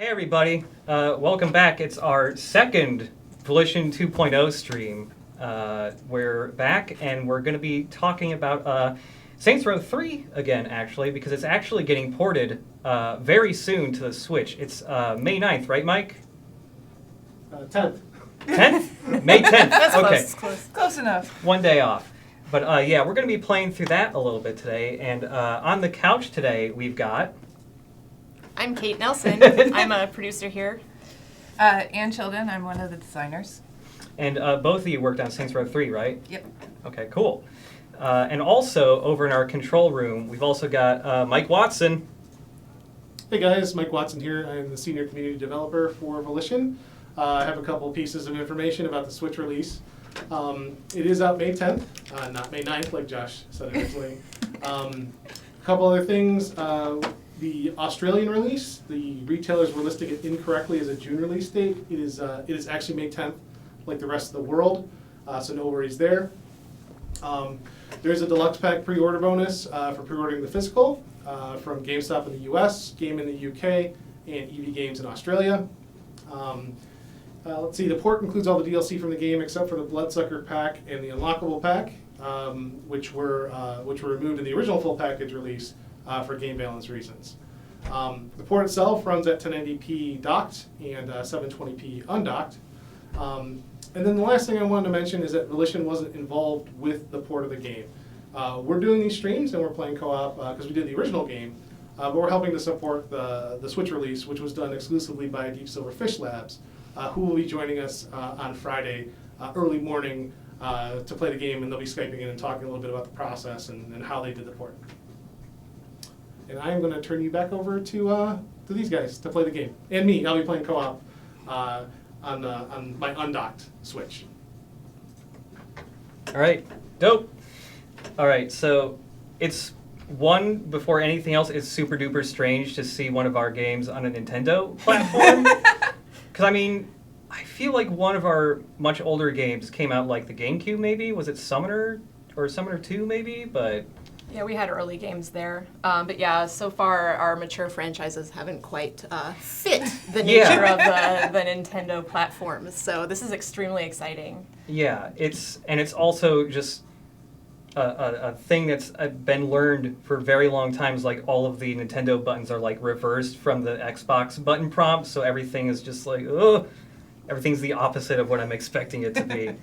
Hey everybody, welcome back. It's our second Volition 2.0 stream. We're back and we're going to be talking about Saints Row 3 again, actually, because it's actually getting ported very soon to the Switch. It's May 9th, right, Mike? 10th. 10th? May 10th. That's okay. Close enough. One day off. But yeah, we're going to be playing through that a little bit today. And on the couch today, we've got... I'm Kate Nelson. I'm a producer here. Ann Chilldon, I'm one of the designers. And both of you worked on Saints Row 3, right? Yep. Okay, cool. And also, over in our control room, we've also got Mike Watson. Hey guys, Mike Watson here. I'm the senior community developer for Volition. I have a couple pieces of information about the Switch release. It is out May 10th, not May 9th like Josh said originally. A couple other things. The Australian release, the retailers were listing it incorrectly as a June release date. It is actually May 10th, like the rest of the world, so no worries there. There's a deluxe pack pre-order bonus for pre-ordering the physical from GameStop in the US, Game in the UK, and EV Games in Australia. Let's see, the port includes all the DLC from the game except for the Bloodsucker pack and the Unlockable pack, which were removed in the original full package release for game balance reasons. The port itself runs at 1080p docked and 720p undocked. And then the last thing I wanted to mention is that Volition wasn't involved with the port of the game. We're doing these streams and we're playing co-op because we did the original game, but we're helping to support the Switch release, which was done exclusively by Deep Silver Fishlabs, who will be joining us on Friday early morning to play the game, and they'll be Skyping in and talking a little bit about the process and how they did the port. And I'm going to turn you back over to these guys to play the game. And me, I'll be playing co-op on my undocked Switch. All right, dope. All right, so it's before anything else, it's super duper strange to see one of our games on a Nintendo platform. Because, I mean, I feel like one of our much older games came out like the GameCube, maybe? Was it Summoner or Summoner 2, maybe? But... Yeah, we had early games there. But yeah, so far our mature franchises haven't quite fit the nature of the Nintendo platforms. So this is extremely exciting. Yeah, it's also just a thing that's been learned for a very long time is like all of the Nintendo buttons are like reversed from the Xbox button prompt, so everything is just like, ugh, everything's the opposite of what I'm expecting it to be.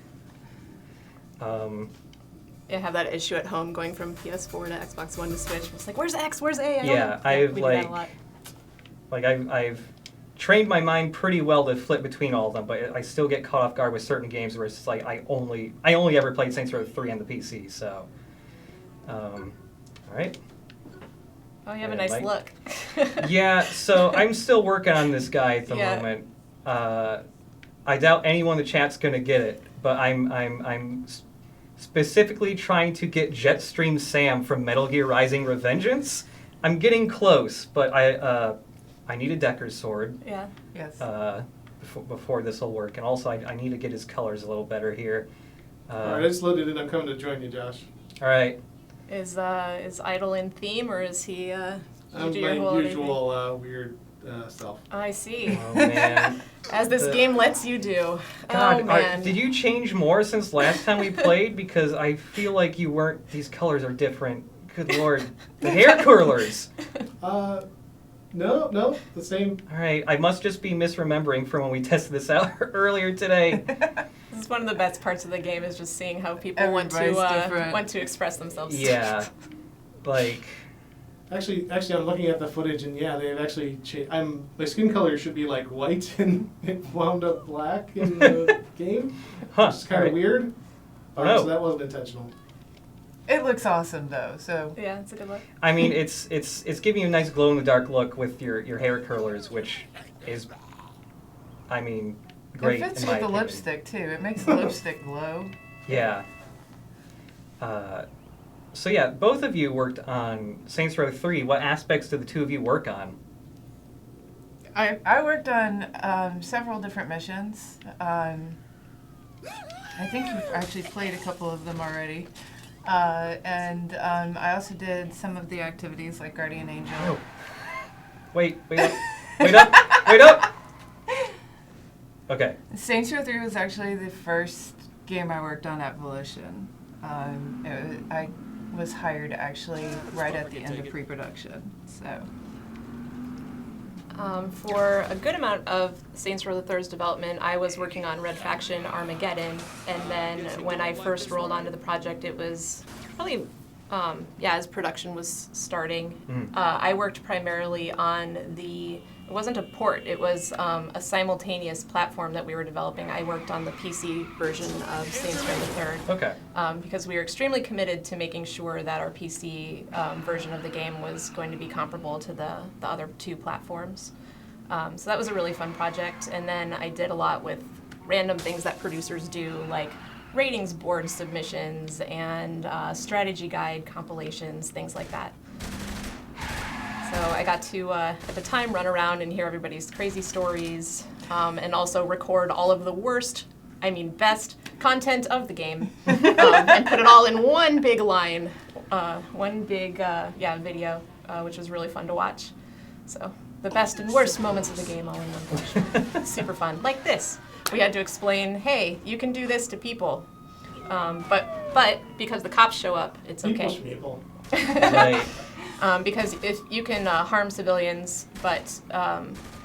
I have that issue at home going from PS4 to Xbox One to Switch. It's like, where's X? Where's A? I've I've trained my mind pretty well to flip between all of them, but I still get caught off guard with certain games where it's just like I only ever played Saints Row 3 on the PC. So, all right. Oh, you have a nice look. Yeah, so I'm still working on this guy at the moment. I doubt anyone in the chat's gonna get it, but I'm specifically trying to get Jetstream Sam from Metal Gear Rising: Revengeance. I'm getting close, but I need a Decker's sword. Yeah. Yes. Before this will work, and also I need to get his colors a little better here. All right, I just loaded it. I'm coming to join you, Josh. All right. Is Idle in theme, or is he? I'm my usual weird self. I see. Oh man. As this game lets you do. God, oh man. Did you change more since last time we played? Because I feel like you weren't. These colors are different. Good lord. The hair curlers. No, the same. All right, I must just be misremembering from when we tested this out earlier today. This is one of the best parts of the game, is just seeing how people want to express themselves. Yeah, like. Actually, I'm looking at the footage, and yeah, they've actually changed. My skin color should be like white, and it wound up black in the game. Huh? Which is kind of weird. Oh no! So that wasn't intentional. It looks awesome though. So yeah, it's a good look. I mean, it's giving you a nice glow in the dark look with your hair curlers, which is, I mean, great. It fits in my with the opinion. lipstick too. It makes the lipstick glow. Yeah. So yeah, both of you worked on Saints Row 3. What aspects did the two of you work on? I worked on several different missions. I think you've actually played a couple of them already. And I also did some of the activities like Guardian Angel. Oh. Wait up. Wait up! Okay. Saints Row 3 was actually the first game I worked on at Volition. I was hired actually right at the end of pre-production, so. For a good amount of Saints Row the Third's development, I was working on Red Faction Armageddon, and then when I first rolled onto the project, it was probably, as production was starting. I worked primarily on it wasn't a port, it was a simultaneous platform that we were developing. I worked on the PC version of Saints Row the Third. Okay. Because we were extremely committed to making sure that our PC version of the game was going to be comparable to the other two platforms. So that was a really fun project. And then I did a lot with random things that producers do, like ratings board submissions and strategy guide compilations, things like that. So I got to, at the time, run around and hear everybody's crazy stories, and also record all of the best content of the game, and put it all in one big line, video, which was really fun to watch. So the best and worst moments of the game all in one watch. Super fun. Like this. We had to explain, hey, you can do this to people, but because the cops show up, it's okay. People. Right. Because if you can harm civilians, but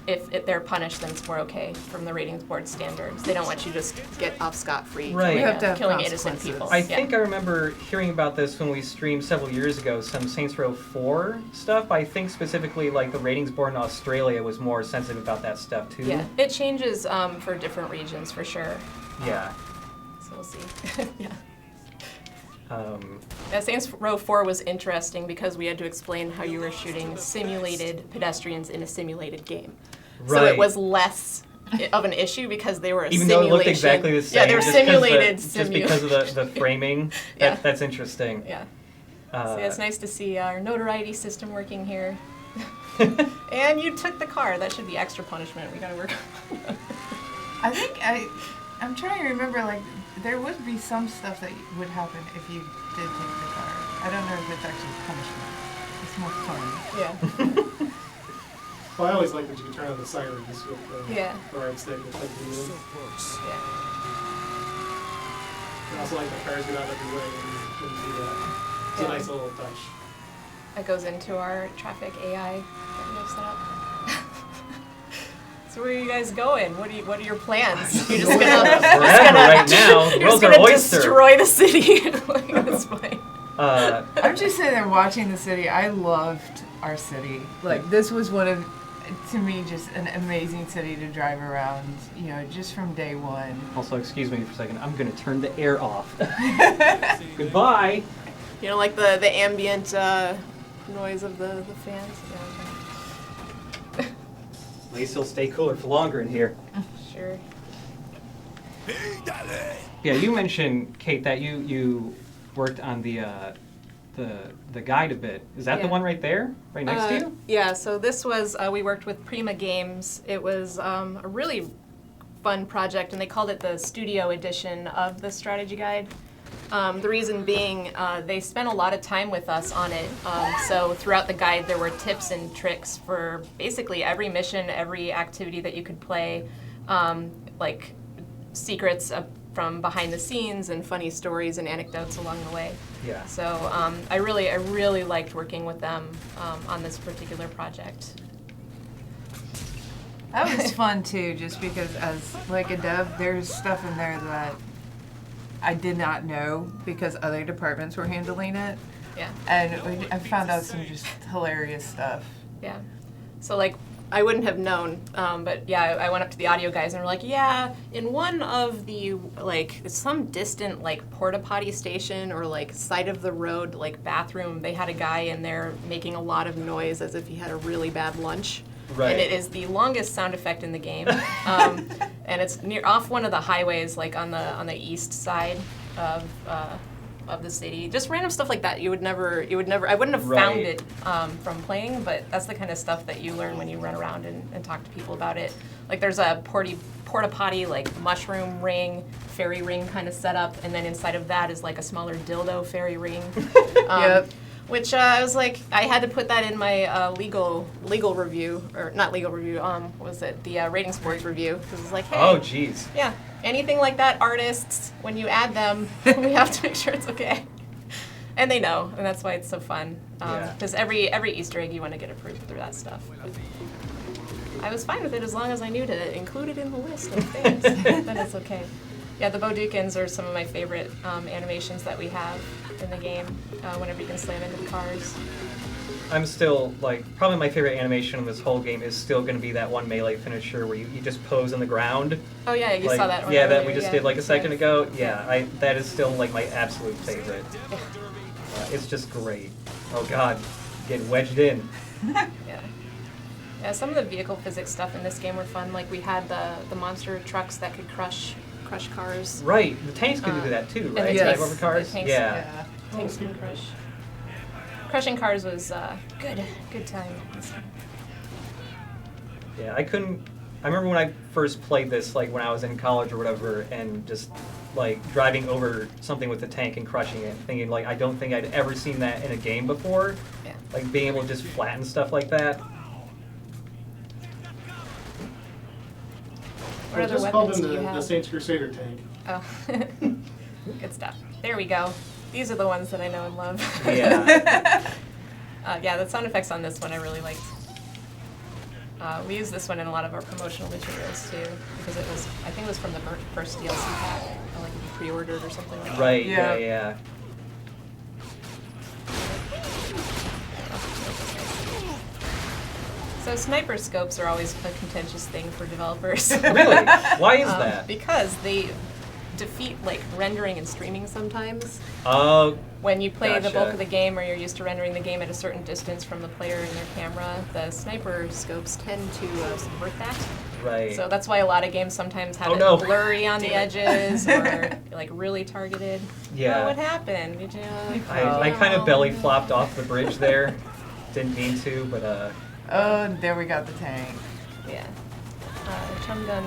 if they're punished, then it's more okay from the ratings board standards. They don't want you to just get off scot-free Right. We have to have killing innocent consequences. people. I think I remember hearing about this when we streamed several years ago, some Saints Row 4 stuff. I think specifically like the ratings board in Australia was more sensitive about that stuff too. Yeah, it changes for different regions for sure. Yeah. So we'll see. Yeah. Yeah, Saints Row 4 was interesting because we had to explain how you were shooting simulated pedestrians in a simulated game. Right. So it was less of an issue because they were a Even simulation. though it looked exactly the same. Yeah, they were simulated. Just because of the framing. Yeah. That's interesting. Yeah. So yeah, it's nice to see our notoriety system working here. And you took the car. That should be extra punishment. We gotta work on I think I'm trying to remember, like, there would be some stuff that would happen if you did take the car. I don't know if it's actually punishment. It's more fun. Yeah. Well, I always like that you can turn on the sirens with the Yeah. guard stick. It's like the Yeah. I also like the cars get out of your way when you do that. It's Yeah. a nice little touch. That goes into our traffic AI that we have set up. So where are you guys going? What are your plans? You're just gonna Wherever right now. The you're world's just our gonna oyster. destroy the city. Like, that's fine. I'm just sitting there watching the city. I loved our city. Like, this was one of, to me, just an amazing city to drive around, just from day one. Also, excuse me for a second. I'm going to turn the air off. Goodbye. You know, like the ambient noise of the fans. Yeah, At least it'll stay cooler for longer in here. sure. Yeah, you mentioned, Kate, that you worked on the guide a bit. Is that the Yeah. one right there, right next to you? Yeah, so this was, we worked with Prima Games. It was a really fun project, and they called it the studio edition of the strategy guide. The reason being, they spent a lot of time with us on it. So throughout the guide, there were tips and tricks for basically every mission, every activity that you could play, like secrets from behind the scenes and funny stories and anecdotes along the way. Yeah. So I really liked working with them on this particular project. That was fun too, just because as like a dev, there's stuff in there that I did not know because other departments were handling it, Yeah. and I found out some just hilarious stuff. Yeah. So, like, I wouldn't have known, but yeah, I went up to the audio guys and were like, yeah, in one of the, like, some distant, like, porta potty station or, like, side of the road, like, bathroom, they had a guy in there making a lot of noise as if he had a really bad lunch. Right. And it is the longest sound effect in the game. And it's off one of the highways, like, on the east side of the city. Just random stuff like that. I wouldn't have found Right. it from playing, but that's the kind of stuff that you learn when you run around and talk to people about it. Like, there's a porta potty, like, mushroom ring, fairy ring kind of setup, and then inside of that is like a smaller dildo fairy ring. Yep. Which I was like, I had to put that in my legal review, or not legal review, what was it, the Rating Sports review, because it's like, hey. Oh, jeez. Yeah, anything like that, artists, when you add them, we have to make sure it's okay. And they know, and that's why it's so fun. Because every Easter egg you want to get approved through that stuff. But I was fine with it as long as I knew to include it in the list of things. Then it's okay. Yeah, the Bodukins are some of my favorite animations that we have in the game, whenever you can slam into the cars. I'm still, like, probably my favorite animation in this whole game is still going to be that one melee finisher where you just pose on the ground. Oh yeah, you like, saw that one yeah, earlier, that we just did like a second ago. Yeah, that is still like my absolute favorite. It's just great. Oh god, get wedged in. Yeah, some of the vehicle physics stuff in this game were fun. Like we had the monster trucks that could crush cars. Right, the tanks could do that too, right? yes. Like over cars. The tanks, Yeah. Tanks can crush. Crushing cars was good time. Yeah, I remember when I first played this, like when I was in college or whatever, and just like driving over something with a tank and crushing it, thinking like I don't think I'd ever seen that in a game before. Yeah. Like being able to just flatten stuff like that. What other just called weapons in do you the have? Saints Crusader tank. Oh, good stuff. There we go. These are the ones that I know and love. Yeah. Yeah, the sound effects on this one I really liked. We used this one in a lot of our promotional materials too, because I think it was from the first DLC pack, or like pre-ordered or something like that. Right. Yeah. Yeah. So sniper scopes are always a contentious thing for developers. Really? Why is that? Because they defeat like rendering and streaming sometimes. Oh. When you play the Gotcha. bulk of the game, or you're used to rendering the game at a certain distance from the player and their camera, the sniper scopes tend to subvert that. Right. So that's why a lot of games sometimes have Oh, it no. blurry on the edges or like really targeted. Yeah. Oh, what happened? Did you? I kind of belly flopped off the bridge there. Didn't mean to, but Oh, there we got the tank. Yeah. Chilldon.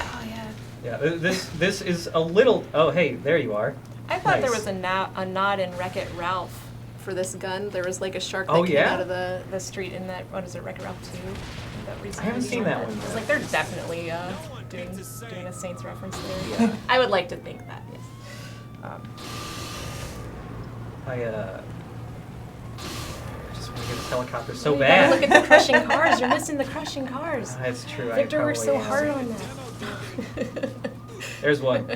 Oh yeah. yeah. This is a little. Oh, hey, there you are. I thought there Nice. was a nod in Wreck-It Ralph for this gun. There was like a shark that Oh, came yeah? out of the street in that, what is it, Wreck-It Ralph 2? That recently I haven't seen that one I was yet. like, they're definitely doing a Saints reference there. Yeah. I would like to think that, yes. I just want to get this helicopter so You bad. gotta look at the crushing cars. You're missing the crushing cars. That's true. Victor I worked probably so am. hard on that. There's one.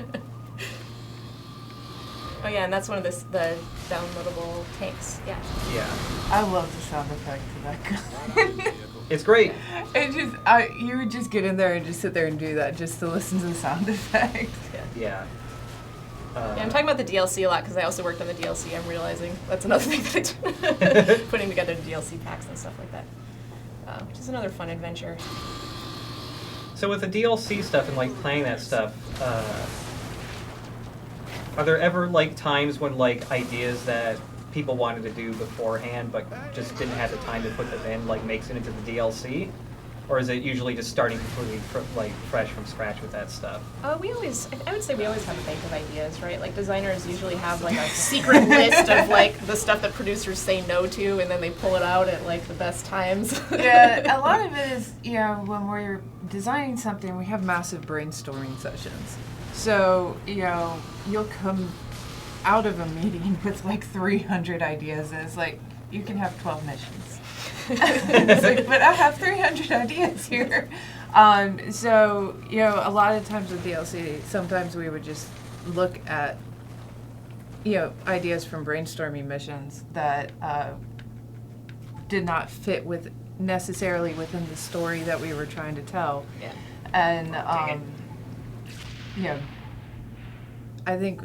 Oh yeah, and that's one of the downloadable tanks. Yeah. Yeah. I love the sound effect to that gun. It's great. You would just get in there and just sit there and do that just to listen to the sound effect. Yeah. Yeah, I'm talking about the DLC a lot because I also worked on the DLC. I'm realizing that's another thing that I do. Putting together the DLC packs and stuff like that, which is another fun adventure. So with the DLC stuff and like playing that stuff, are there ever like times when like ideas that people wanted to do beforehand but just didn't have the time to put them in like makes it into the DLC? Or is it usually just starting completely fresh from scratch with that stuff? I would say we always have a bank of ideas, right? Like designers usually have like a secret list of like the stuff that producers say no to, and then they pull it out at like the best times. Yeah, a lot of it is, when we're designing something, we have massive brainstorming sessions. So, you'll come out of a meeting with like 300 ideas, and it's like, you can have 12 missions. It's like, but I have 300 ideas here. So, a lot of times with DLC, sometimes we would just look at, ideas from brainstorming missions that did not fit necessarily within the story that we were trying to tell. Yeah. And, I think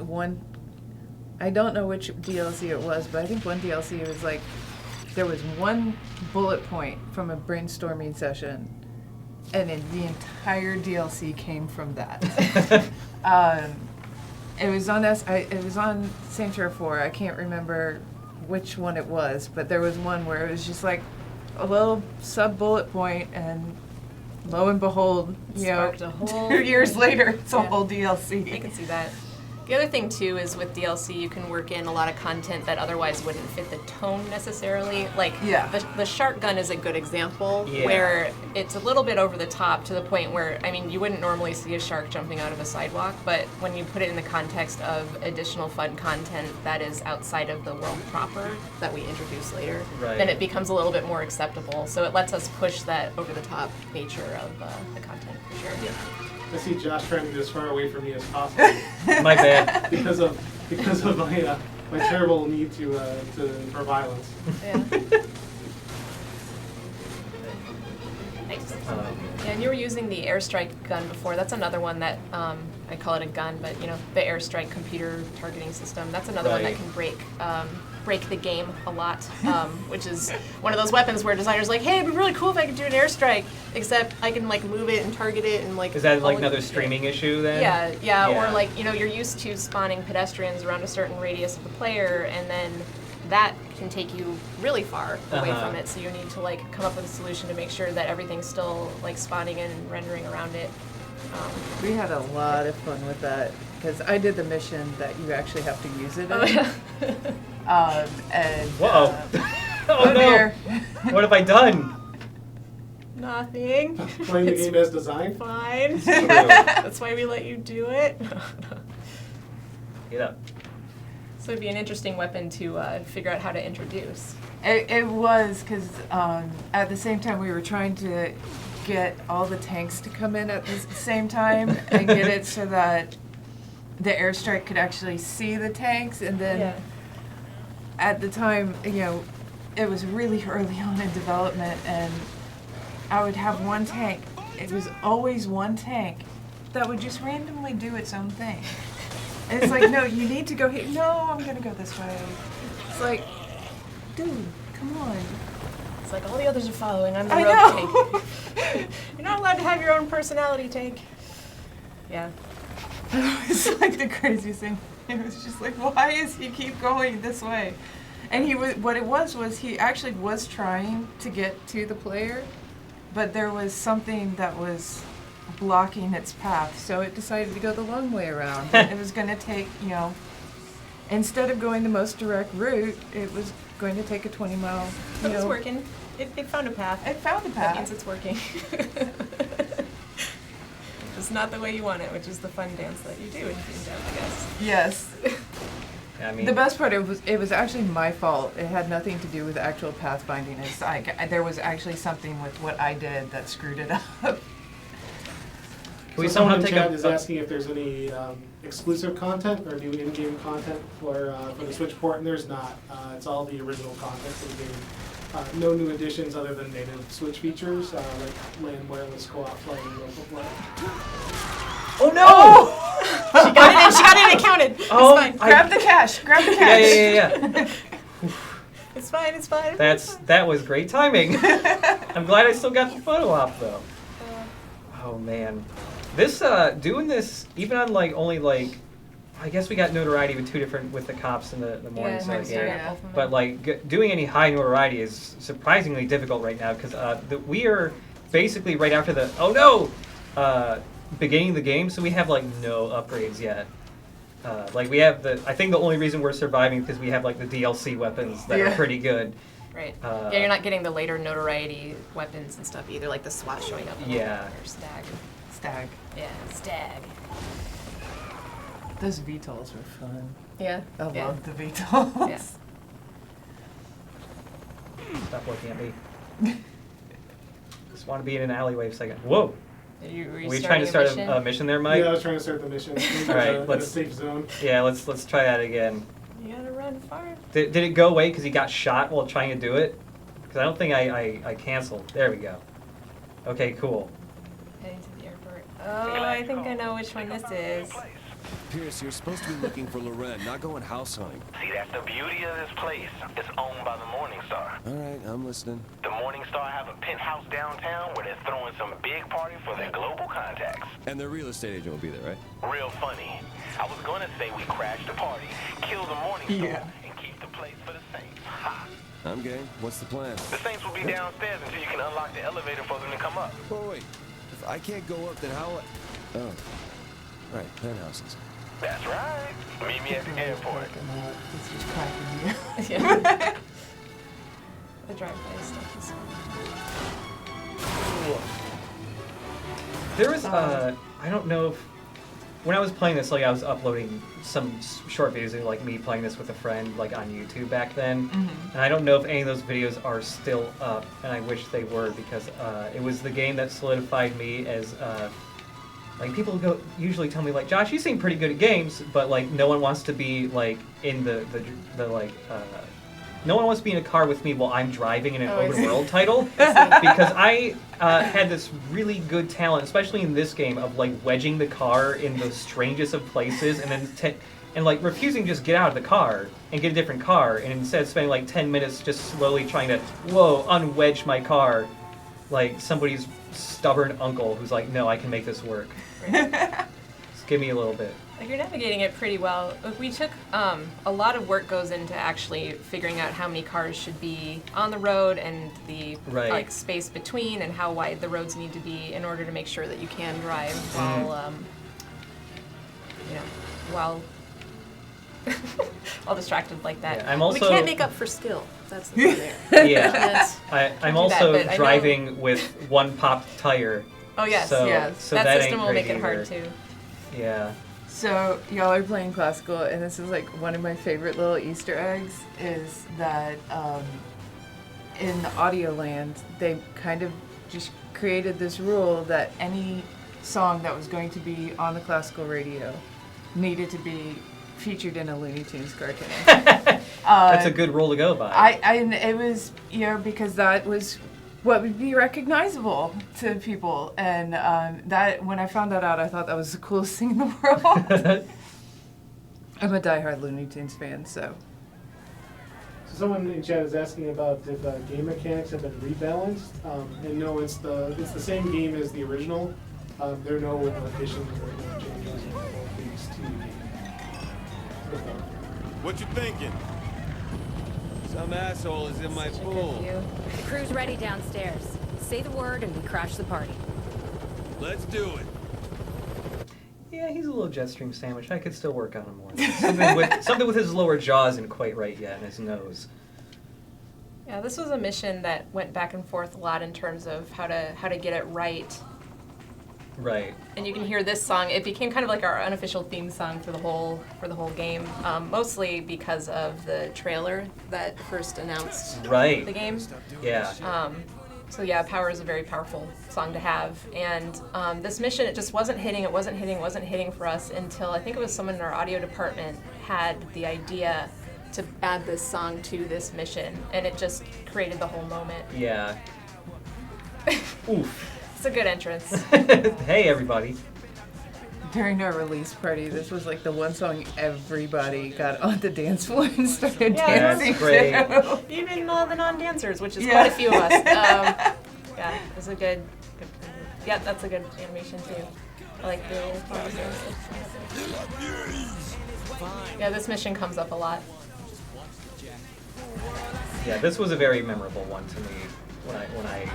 I don't know which DLC it was, but I think one DLC was like, there was one bullet point from a brainstorming session, and then the entire DLC came from that. It was on Saints Row 4. I can't remember which one it was, but there was one where it was just like a little sub bullet point, and lo and behold, Sparked a whole 2 years later, it's a Yeah. whole I DLC. can see that. The other thing too is with DLC you can work in a lot of content that otherwise wouldn't fit the tone necessarily. Like the shark gun is a good example where it's a little bit over the top to the point where, I mean, you wouldn't normally see a shark jumping out of a sidewalk, but when you put it in the context of additional fun content that is outside of the world proper that we introduce later, then it becomes a little bit more acceptable. So it lets us push that over the top nature of the content for sure. Yeah. I see Josh trying to get as far away from me as possible. My bad. because of my terrible need for violence. Yeah. Yeah, and you were using the airstrike gun before. That's another one that I call it a gun, but you know, the airstrike computer targeting system. That's another one that can break the game a lot, which is one of those weapons where designers are like, hey, it'd be really cool if I could do an airstrike, except I can like move it and target it and like. Is that like another streaming issue then? Yeah, or like, you know, you're used to spawning pedestrians around a certain radius of the player, and then that can take you really far away from it. So you need to like come up with a solution to make sure that everything's still like spawning and rendering around it. We had a lot of fun with that because I did the mission that you actually have to use it in. Oh, yeah. And whoa! Oh no! What have I done? Nothing. Playing the game as designed. Fine. That's why we let you do it. Get up. So it'd be an interesting weapon to figure out how to introduce. It was because at the same time we were trying to get all the tanks to come in at the same time and get it so that the airstrike could actually see the tanks, and then at the time, you know, it was really early on in development, and I would have one tank. It was always one tank that would just randomly do its own thing. And it's like, no, you need to go here. No, I'm gonna go this way. It's like, dude, come on. It's like all the others are following. I'm the I rogue know. tank. You're not allowed to have your own personality, tank. Yeah. It's like the craziest thing. It was just like, why is he keep going this way? And he was, what it was he actually was trying to get to the player, but there was something that was blocking its path, so it decided to go the long way around. It was going to take, you know, instead of going the most direct route, it was going to take a 20-mile. But it's working. It found a path. It found a path. That means it's working. Just not the way you want it, which is the fun dance that you do in Dream Dev, I guess. Yes. I mean, The best part, it was actually my fault. It had nothing to do with actual pathfinding. It's like there was actually something with what I did that screwed it up. Can we someone somehow in take chat a is asking if there's any exclusive content or new in-game content for the Switch port, and there's not. It's all the original content for the game. No new additions other than native Switch features like LAN wireless co-op play and local play. Oh no! She got it in. She got it. It counted. It's fine. Grab the cash. Grab the cash. Yeah. It's fine. It's fine. That was great timing. I'm glad I still got the photo op though. Oh man, this doing this even on like only like, I guess we got notoriety with with the cops in the morning side game. But like doing any high notoriety is surprisingly difficult right now because we are basically right after the beginning of the game, so we have like no upgrades yet. Like we have I think the only reason we're surviving is because we have like the DLC weapons that are pretty good. Right. Yeah, you're not getting the later notoriety weapons and stuff either, like the SWAT showing up. Or Stag. Yeah, Stag. Those VTOLs were fun. Yeah. I love the VTOLs. Yeah. Stop looking at me. Just want to be in an alleyway for a second. Whoa! Were you trying to start a mission there, Mike? Yeah, I was trying to start the mission. All right, in a safe zone. Yeah, let's try that again. You gotta run far. Did it go away because he got shot while trying to do it? Because I don't think I canceled. There we go. Okay, cool. Heading to the airport. Oh, I think I know which one this is. Pierce, you're supposed to be looking for Loren, not going house hunting. See, that's the beauty of this place. It's owned by the Morningstar. All right, I'm listening. The Morningstar have a penthouse downtown where they're throwing some big party for their global contacts. And their real estate agent will be there, right? Real funny. I was going to say we crash the party, kill the Morningstar, and keep the place for the Saints. Ha! I'm game. What's the plan? The Saints will be downstairs until you can unlock the elevator for them to come up. Oh, wait. If I can't go up, then how... Oh. Right, penthouses. That's right. Meet me at the airport. It's just cracking you. Yeah. The drive-by stuff is fun. There was, I don't know if, when I was playing this, like, I was uploading some short videos of, like, me playing this with a friend, like, on YouTube back then. And I don't know if any of those videos are still up, and I wish they were, because it was the game that solidified me as, like, people usually tell me, like, Josh, you seem pretty good at games, but, like, no one wants to be, like, in the no one wants to be in a car with me while I'm driving in an open world title, because I had this really good talent, especially in this game, of like wedging the car in the strangest of places, and then like refusing to just get out of the car and get a different car, and instead spending like 10 minutes just slowly trying to unwedge my car, like somebody's stubborn uncle who's like, no, I can make this work. Just give me a little bit. Like, you're navigating it pretty well. We took a lot of work goes into actually figuring out how many cars should be on the road and the like space between and how wide the roads need to be in order to make sure that you can drive while while all distracted like that. Yeah, I'm also, we can't make up for skill. That's the thing there. Yeah, I'm also driving with one popped tire. Oh yes, so that system will make it hard too. Yeah. So y'all are playing classical, and this is like one of my favorite little Easter eggs is that in Audio Land, they kind of just created this rule that any song that was going to be on the classical radio needed to be featured in a Looney Tunes cartoon. That's a good rule to go by. And it was, because that was what would be recognizable to people, and that when I found that out, I thought that was the coolest thing in the world. I'm a diehard Looney Tunes fan, so. So someone in chat is asking about if game mechanics have been rebalanced, and no, it's the same game as the original. There are no additions or no changes or tweaks to the game. What you thinking? Some asshole is in my pool. The crew's ready downstairs. Say the word and we crash the party. Let's do it. Yeah, he's a little jet stream sandwich. I could still work on him more. Something with his lower jaw isn't quite right yet, and his nose. Yeah, this was a mission that went back and forth a lot in terms of how to get it right. Right. And you can hear this song. It became kind of like our unofficial theme song for the whole game, mostly because of the trailer that first announced the game. Yeah. So yeah, Power is a very powerful song to have. And this mission, it just wasn't hitting for us until I think it was someone in our audio department had the idea to add this song to this mission, and it just created the whole moment. Yeah. Oof. It's a good entrance. Hey, everybody. During our release party, this was like the one song everybody got on the dance floor and started dancing. That's great. To. Even all the non-dancers, which is quite a few of us. Yeah, it was a good. Yeah, that's a good animation too. I like the little pauses. Yeah, this mission comes up a lot. Yeah, this was a very memorable one to me when I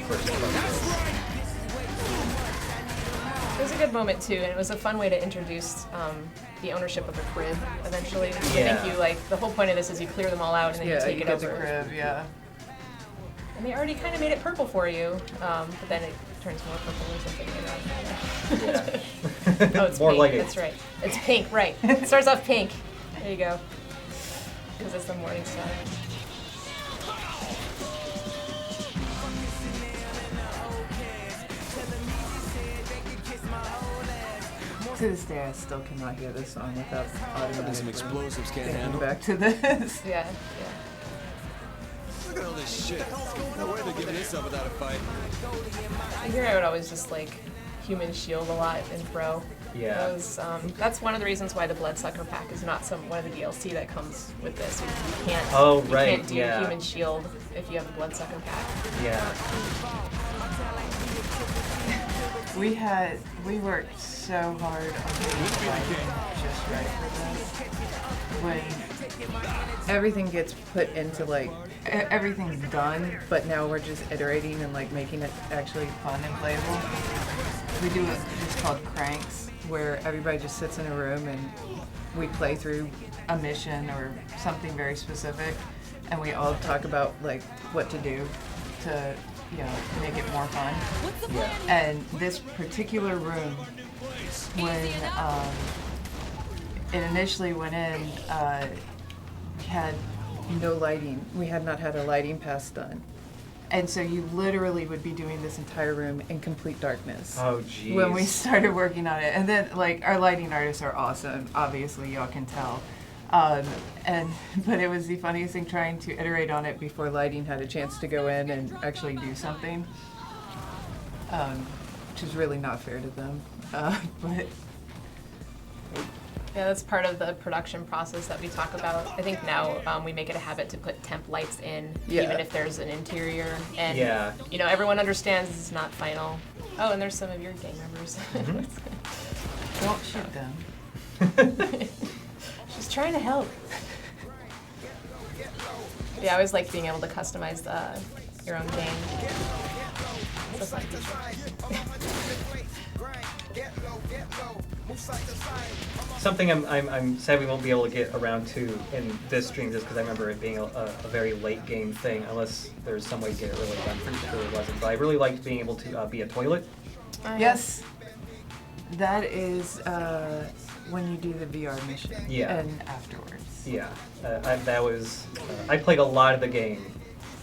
first played this. It was a good moment too, and it was a fun way to introduce the ownership of a crib eventually. I think the whole point of this is you clear them all out and then you take it over. The crib, yeah. And they already kind of made it purple for you, but then it turns more purple or something later on. Oh, it's more pink. lighting. That's right. It's pink, right? It starts off pink. There you go. Because it's the morning star. To this day, I still cannot hear this song without automatically Some explosives can't thinking handle. back to this. Yeah. Look at all this shit. No way they're giving this up without a fight. Here I would always just human shield a lot in Pro. Yeah. That's one of the reasons why the Bloodsucker pack is not one of the DLC that comes with this. You can't. Oh, you right. can't do human shield if you have a Bloodsucker pack. Yeah. We worked so hard on getting lighting just right for this. When everything gets put into like, everything's done, but now we're just iterating and like making it actually fun and playable. We do it's called cranks, where everybody just sits in a room and we play through a mission or something very specific, and we all talk about like what to do to, you know, make it more fun. Yeah. And this particular room, when it initially went in, had no lighting. We had not had a lighting pass done. And so you literally would be doing this entire room in complete darkness. Oh, geez. When we started working on it. And then, like, our lighting artists are awesome. Obviously, y'all can tell. But it was the funniest thing trying to iterate on it before lighting had a chance to go in and actually do something. Which is really not fair to them. But Yeah, that's part of the production process that we talk about. I think now we make it a habit to put temp lights in, even if there's an interior. And, you know, everyone understands this is not final. Oh, and there's some of your gang members. don't shoot them. She's trying to help. Yeah, I always like being able to customize your own gang. That's a fun feature. Something I'm sad we won't be able to get around to in this stream, just because I remember it being a very late game thing, unless there's some way to get it really done. Pretty sure it wasn't, but I really liked being able to be a toilet. Yes. That is when you do the VR mission. Yeah. And afterwards. Yeah, that was. I played a lot of the game.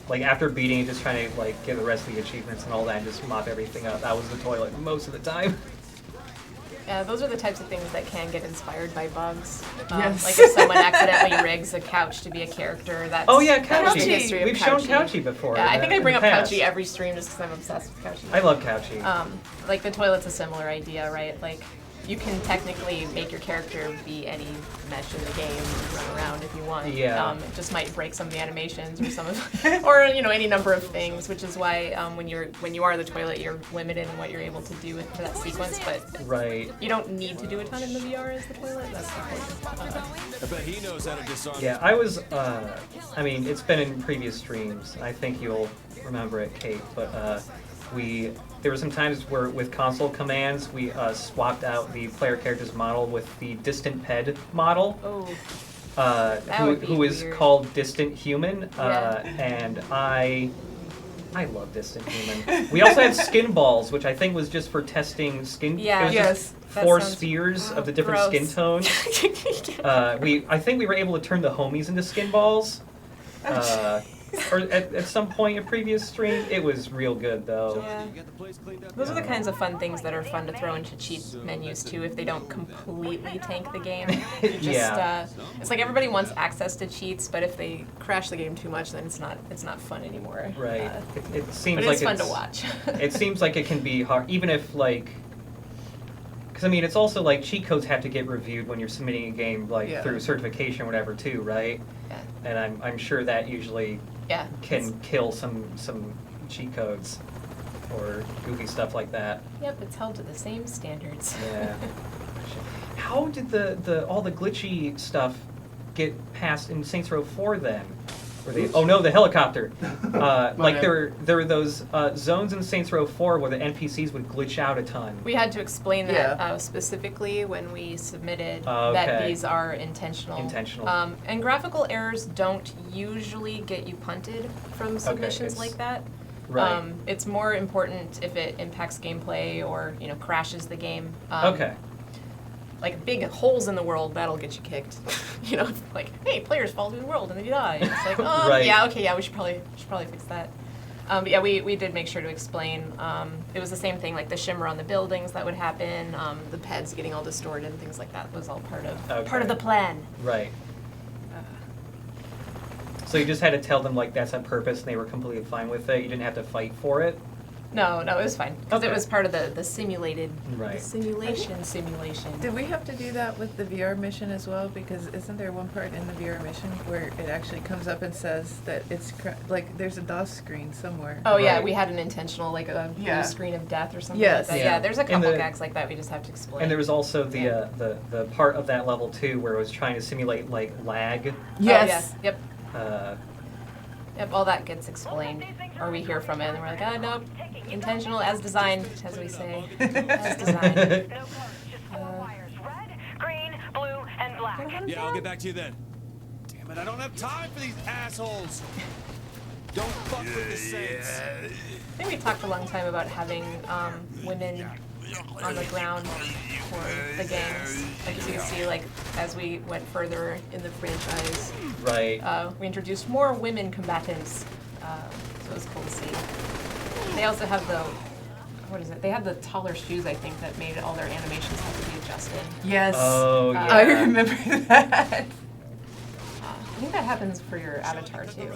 Like after beating it, just trying to like get the rest of the achievements and all that, and just mop everything up. That was the toilet most of the time. Yeah, those are the types of things that can get inspired by bugs. Yes. Like if someone accidentally rigs a couch to be a character, that's Oh yeah, that's the Couchy. history of We've shown Couchy. Couchy before. Yeah, I think I bring in up the past. Couchy every stream just because I'm obsessed with Couchy. I love Couchy. Like the toilet's a similar idea, right? Like you can technically make your character be any mesh in the game and run around if you want. Yeah. It just might break some of the animations or some of, or you know, any number of things, which is why when you are the toilet, you're limited in what you're able to do for that sequence. But right. you don't need to do a ton in the VR as the toilet. That's the point. I bet he knows how to disarm. Yeah, I was. I mean, it's been in previous streams. I think you'll remember it, Kate. But there were some times where with console commands we swapped out the player character's model with the Distant Ped model. Oh. Who is weird. called Distant Human, Yeah. and I love Distant Human. We also had skin balls, which I think was just for testing skin. Yeah. It was Yes. just That 4 sounds spheres of the different gross. skin tones. I think we were able to turn the homies into skin balls. Or at some point in a previous stream, it was real good though. Yeah. Those are the kinds of fun things that are fun to throw into cheat menus too, if they don't completely tank the game. Just, Yeah. It's like everybody wants access to cheats, but if they crash the game too much, then it's not fun anymore. Right. It seems But like it's fun to watch. It seems like it can be hard, even if like. Because I mean, it's also like cheat codes have to get reviewed when you're submitting a game, like through certification or whatever, too, right? Yeah. And I'm sure that usually Yeah. can kill some cheat codes or goofy stuff like that. Yep, it's held to the same standards. Yeah. How did the all the glitchy stuff get passed in Saints Row 4 then? Oh no, the helicopter. Like there were those zones in Saints Row 4 where the NPCs would glitch out a ton. We had to explain that specifically when we submitted that these are intentional. Intentional. And graphical errors don't usually get you punted from submissions like that. Right. It's more important if it impacts gameplay or crashes the game. Okay. Like big holes in the world, that'll get you kicked. Like, hey, players fall through the world and then you die. And it's like, oh, Right. yeah, okay, yeah, we should probably fix that. But yeah, we did make sure to explain. It was the same thing, like the shimmer on the buildings that would happen, the PEDs getting all distorted and things like that was all part of the plan. Right. So you just had to tell them like that's on purpose, and they were completely fine with it. You didn't have to fight for it. No, it was fine because Okay. it was part of the simulated Right. the simulation. Did we have to do that with the VR mission as well? Because isn't there one part in the VR mission where it actually comes up and says that it's like there's a DOS screen somewhere? Oh yeah, Right. we had an intentional like a blue Yeah. screen of death or something Yes. like that. Yeah. Yeah, there's a And couple the- gags like that we just have to explain. And there was also Yeah. the part of that level too where it was trying to simulate like lag. Yes. Oh, yeah. Yep. Uh, Yep, all that gets explained, or we hear from it, and we're like, oh, nope, intentional, as designed, as we say, as designed. No parts, just 4 wires. Red, green, blue, and black. Yeah, I'll get back to you then. Damn it, I don't have time for these assholes. Don't fuck with the Saints. I think we talked a long time about having women on the ground for the games. Like as you see, like as we went further in the franchise, right. we introduced more women combatants. So it was cool to see. They also have what is it? They had the taller shoes, I think, that made all their animations have to be adjusted. Yes. Oh yeah. I remember that. I think that happens for your avatar too.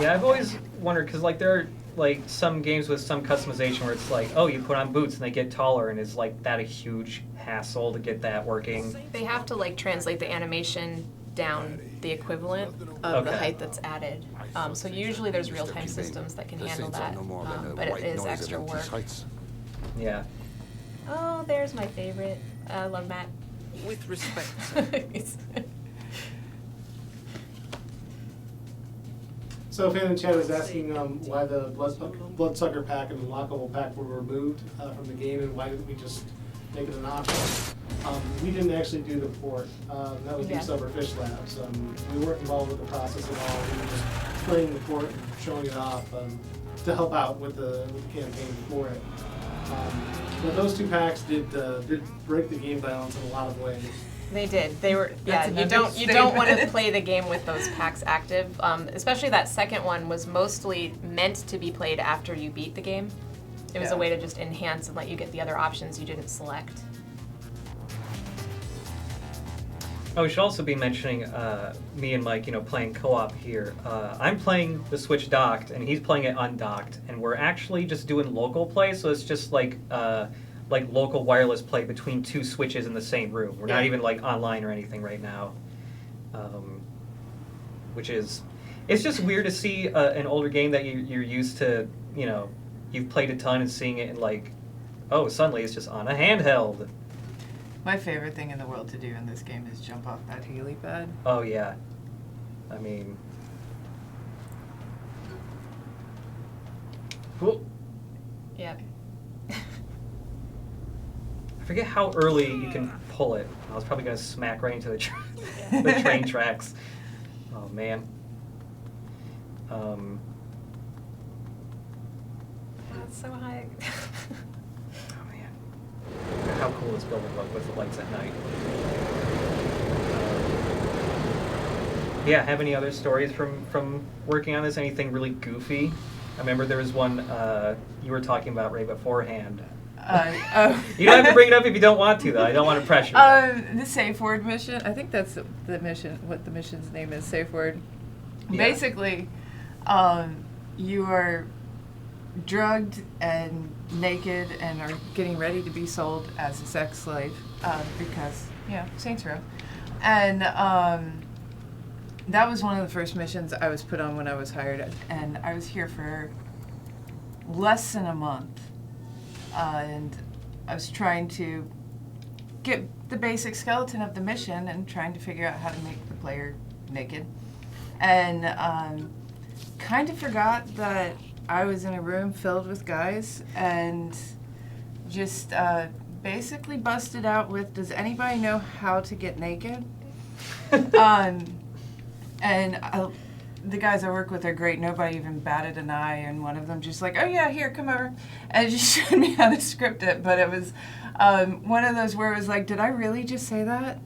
Yeah, I've always wondered because like there are like some games with some customization where it's like, oh, you put on boots and they get taller, and is like that a huge hassle to get that working? They have to like translate the animation down the equivalent of the Okay. height that's added. So usually there's real-time systems that can handle that, but it is extra work. Yeah. Oh, there's my favorite. I love Matt. With respect. So fan in chat is asking why the Bloodsucker pack and the Lockable pack were removed from the game, and why didn't we just make it an option? We didn't actually do the port. That was Yeah. Deep Silver Fishlabs. We weren't involved with the process at all. We were just playing the port and showing it off to help out with the campaign for it. But those two packs did break the game balance in a lot of ways. They did. They were. Yeah, That's you don't want to understatement. play the game with those packs active. Especially that second one was mostly meant to be played after you beat the game. It was Yeah. a way to just enhance and let you get the other options you didn't select. Oh, we should also be mentioning me and Mike, playing co-op here. I'm playing the Switch docked, and he's playing it undocked, and we're actually just doing local play, so it's just like local wireless play between two Switches in the same room. We're not Yeah. even like online or anything right now, which is, it's just weird to see an older game that you're used to, you've played a ton and seeing it in like, oh, suddenly it's just on a handheld. My favorite thing in the world to do in this game is jump off that helipad. Oh yeah, I mean, cool. Yeah. I forget how early you can pull it. I was probably gonna smack right into the train tracks. Oh man. That's so high. Oh man. Look at how cool this building looked with the lights at night. Yeah. Have any other stories from working on this? Anything really goofy? I remember there was one you were talking about right beforehand. You don't have to bring it up if you don't want to, though. I don't want to pressure you. The safe word mission. I think that's the mission. What the mission's name is. Safe word. Yeah. Basically, you are drugged and naked and are getting ready to be sold as a sex slave because Saints Row, and that was one of the first missions I was put on when I was hired, and I was here for less than a month. And I was trying to get the basic skeleton of the mission and trying to figure out how to make the player naked. And kind of forgot that I was in a room filled with guys and just basically busted out with, does anybody know how to get naked? And the guys I work with are great. Nobody even batted an eye, and one of them just like, oh yeah, here, come over. And just showed me how to script it. But it was one of those where it was like, did I really just say that?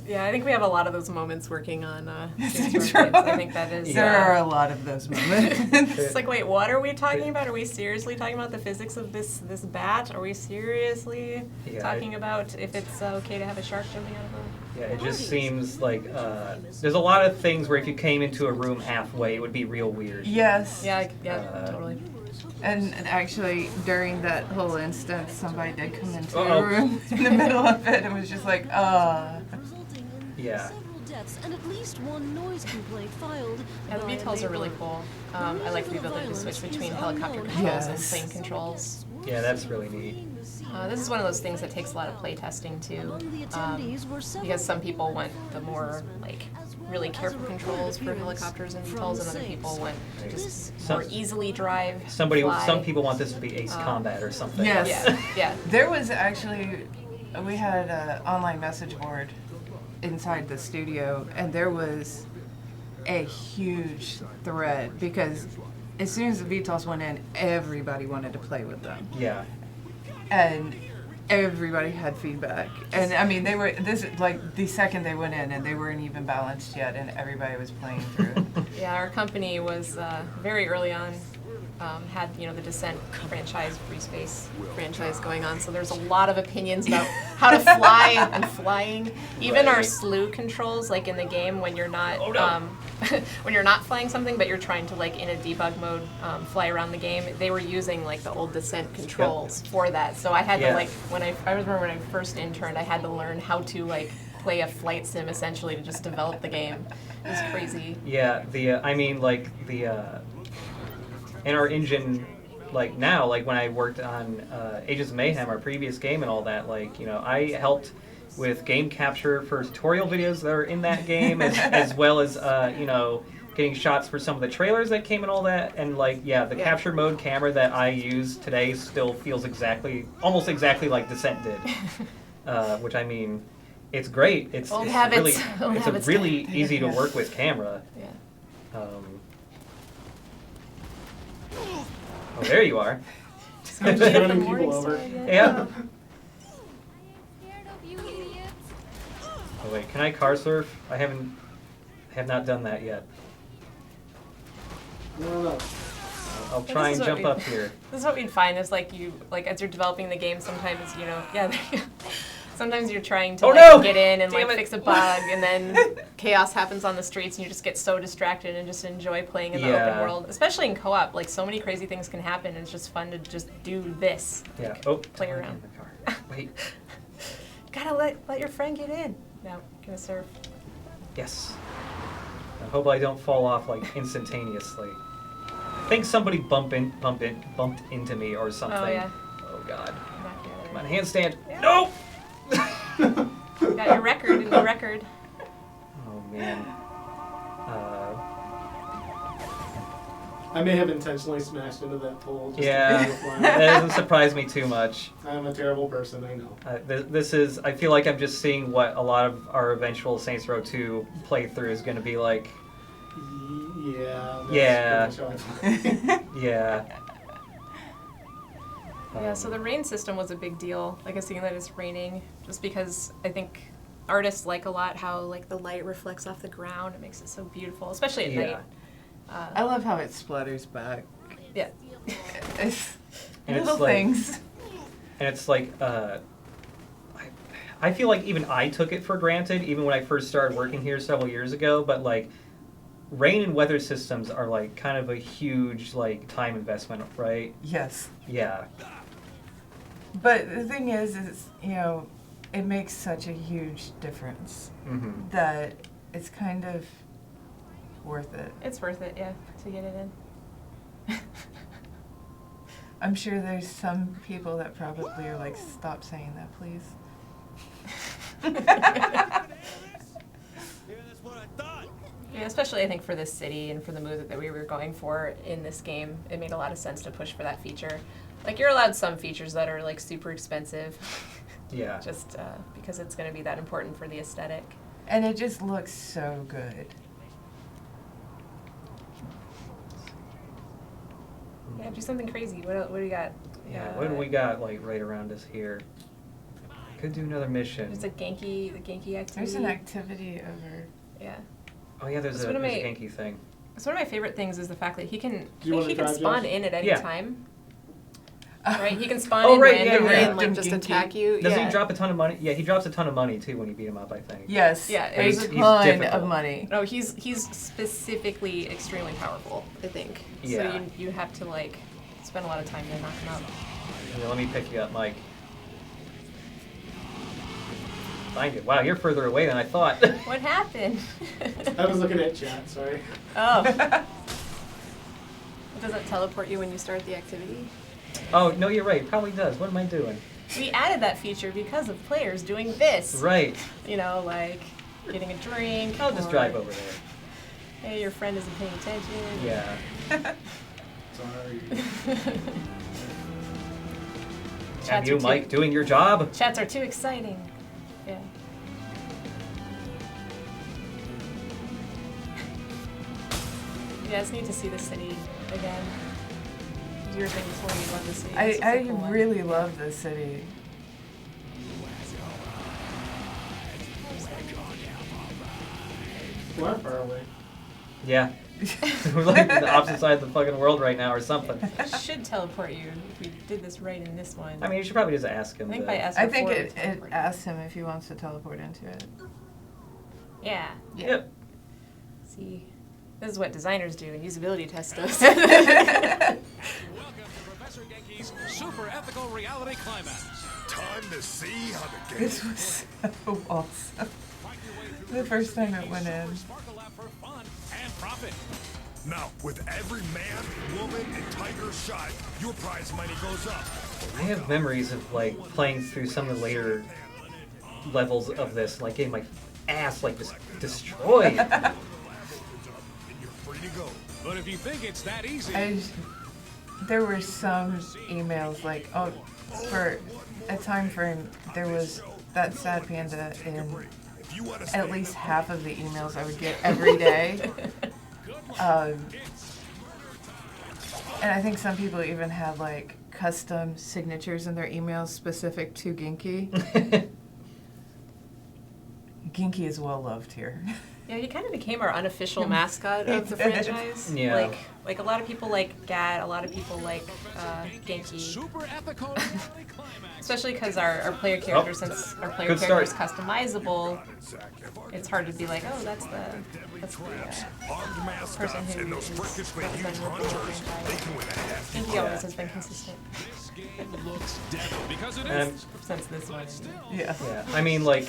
Yeah, I think we have a lot of those moments working on Saints Row Row. games. I think that is. There are a lot of those moments. It's like, wait, what are we talking about? Are we seriously talking about the physics of this bat? Are we seriously Yeah, talking about if it's okay to have a shark jumping out of a Yeah, it just seems like there's a lot of things where if you came into a room halfway, it would be real weird. Yes. Yeah, totally. And actually, during that whole instance, somebody did come into the Uh-oh. room in the middle of it and was just like, Yeah. And at least one noise complaint filed. Yeah, the VTOLs are really cool. I like the ability to switch between helicopter controls and plane controls. Yeah, that's really neat. This is one of those things that takes a lot of play testing too, because some people want the more really careful controls for helicopters and VTOLs, and other people want to just more easily drive. Some people want this to be Ace Combat or something. yes. Yeah. There was actually, we had an online message board inside the studio, and there was a huge thread because as soon as the VTOLs went in, everybody wanted to play with them. Yeah. And everybody had feedback. And I mean, the second they went in and they weren't even balanced yet and everybody was playing through. Yeah, our company was very early on, had the Descent franchise, Free Space franchise going on, so there's a lot of opinions about how to fly and flying. Even our slew controls, like in the game when you're not when you're not flying something but you're trying to in a debug mode fly around the game, they were using the old Descent controls for that. So I had to I remember when I first interned, I had to learn how to play a flight sim essentially to just develop the game. It was crazy. Yeah, in our engine, now, when I worked on Agents of Mayhem, our previous game and all that, I helped with game capture for tutorial videos that are in that game, as well as, getting shots for some of the trailers that came and all that. And, the capture mode camera that I use today still feels almost exactly like Descent did. Which, I mean, it's great. It's a really easy to work with camera. Yeah. Oh, there you are. I'm just running people over. Yeah. Oh wait, can I car surf? I have not done that yet. No. I'll try and jump up here. This is what we'd find is as you're developing the game, sometimes sometimes you're trying to get in and fix a bug, and then chaos happens on the streets, and you just get so distracted and just enjoy playing in the open world. Especially in co-op, so many crazy things can happen, and it's just fun to just do this. Yeah. Play around. Wait. Gotta let your friend get in. Now, gonna surf. Yes. I hope I don't fall off instantaneously. I think somebody bumped into me or something. Oh yeah. Oh god. Come on, Yeah. handstand. No. Got your record in the record. Oh man. I may have intentionally smashed into that pole. Just Yeah, to fly. that doesn't surprise me too much. I'm a terrible person, I know. This is, I feel like I'm just seeing what a lot of our eventual Saints Row 2 playthrough is going to be like. Yeah. Yeah. Pretty much how I play. Yeah. Yeah, so the rain system was a big deal. Seeing that it's raining, just because I think artists like a lot how the light reflects off the ground. It makes it so beautiful, especially at night. I love how it splatters back. Yeah. It's And little things. And it's I feel like even I took it for granted, even when I first started working here several years ago, but rain and weather systems are kind of a huge time investment, right? Yes. Yeah. But the thing is it makes such a huge difference that it's kind of worth it. It's worth it, yeah, to get it in. I'm sure there's some people that probably are stop saying that, please. Yeah, that's what I thought. Yeah, especially I think for this city and for the mood that we were going for in this game, it made a lot of sense to push for that feature. You're allowed some features that are super expensive. Yeah. Just because it's going to be that important for the aesthetic. And it just looks so good. Yeah, do something crazy. What do you got? Yeah, what do we got right around us here? Could do another mission. There's the Genki activity. There's an activity over. Yeah. Oh yeah, there's a Genki thing. So one of my favorite things is the fact that he can Do you want to drive, spawn Josh? in at any time. Right? He can spawn Oh, in right, yeah, randomly yeah. and like just Ginky. attack you. Doesn't yeah. he drop a ton of money? Yeah, he drops a ton of money too when you beat him up, I think. Yes. Yeah, a he's ton difficult. of money. No, he's specifically extremely powerful, I think. Yeah. So you have to like spend a lot of time to knock him out. Yeah, let me pick you up, Mike. Find it. Wow, you're further away than I thought. What happened? I was looking at chat, sorry. Oh. Does it teleport you when you start the activity? Oh, no, you're right. It probably does. What am I doing? We added that feature because of players doing this. Right. You know, like getting a drink. I'll just or, drive over there. Hey, your friend isn't paying attention. Yeah. Sorry. Have Chats you, are Mike, too, doing your job? chats are too exciting. Yeah. You guys need to see the city again. You were saying before you love the city. It's I a cool one. really love this city. We're far away. Yeah. We're like on the opposite side of the fucking world right now or something. It should teleport you if we did this right in this one. I mean, you should probably just ask him. I think to- by S4 I think would it teleport you. asks him if he wants to teleport into it. Yeah. Yep. See, this is what designers do and usability test does. Welcome to Professor Genki's super ethical reality climax. Time to see how the game This was so awesome. The first time it went in. Sparkle Lab for fun and profit. Now, with every man, woman, and tiger shot, your prize money goes up. I have memories of like playing through some of the later levels of this, like getting my ass like just destroyed. And you're free to go. But if you think it's that easy, There were some emails like, oh, for a time frame, there was that sad panda in If you want to at least half of the emails I would get every day. And I think some people even had like custom signatures in their emails specific to Ginky. Ginky is well loved here. Yeah, he kind of became our unofficial mascot of the franchise. Yeah. Like a lot of people like Gat, a lot of people like Genki. super ethical reality climax. Especially because our player character, since our player Good character is start. customizable, it's hard to be like, oh, that's the armed person mascots who and those is freakishly representing huge the full hunters, they franchise. can win a hefty Genki always has been consistent This game looks deadly because it And is. since this one. Yeah. yeah, I mean, like,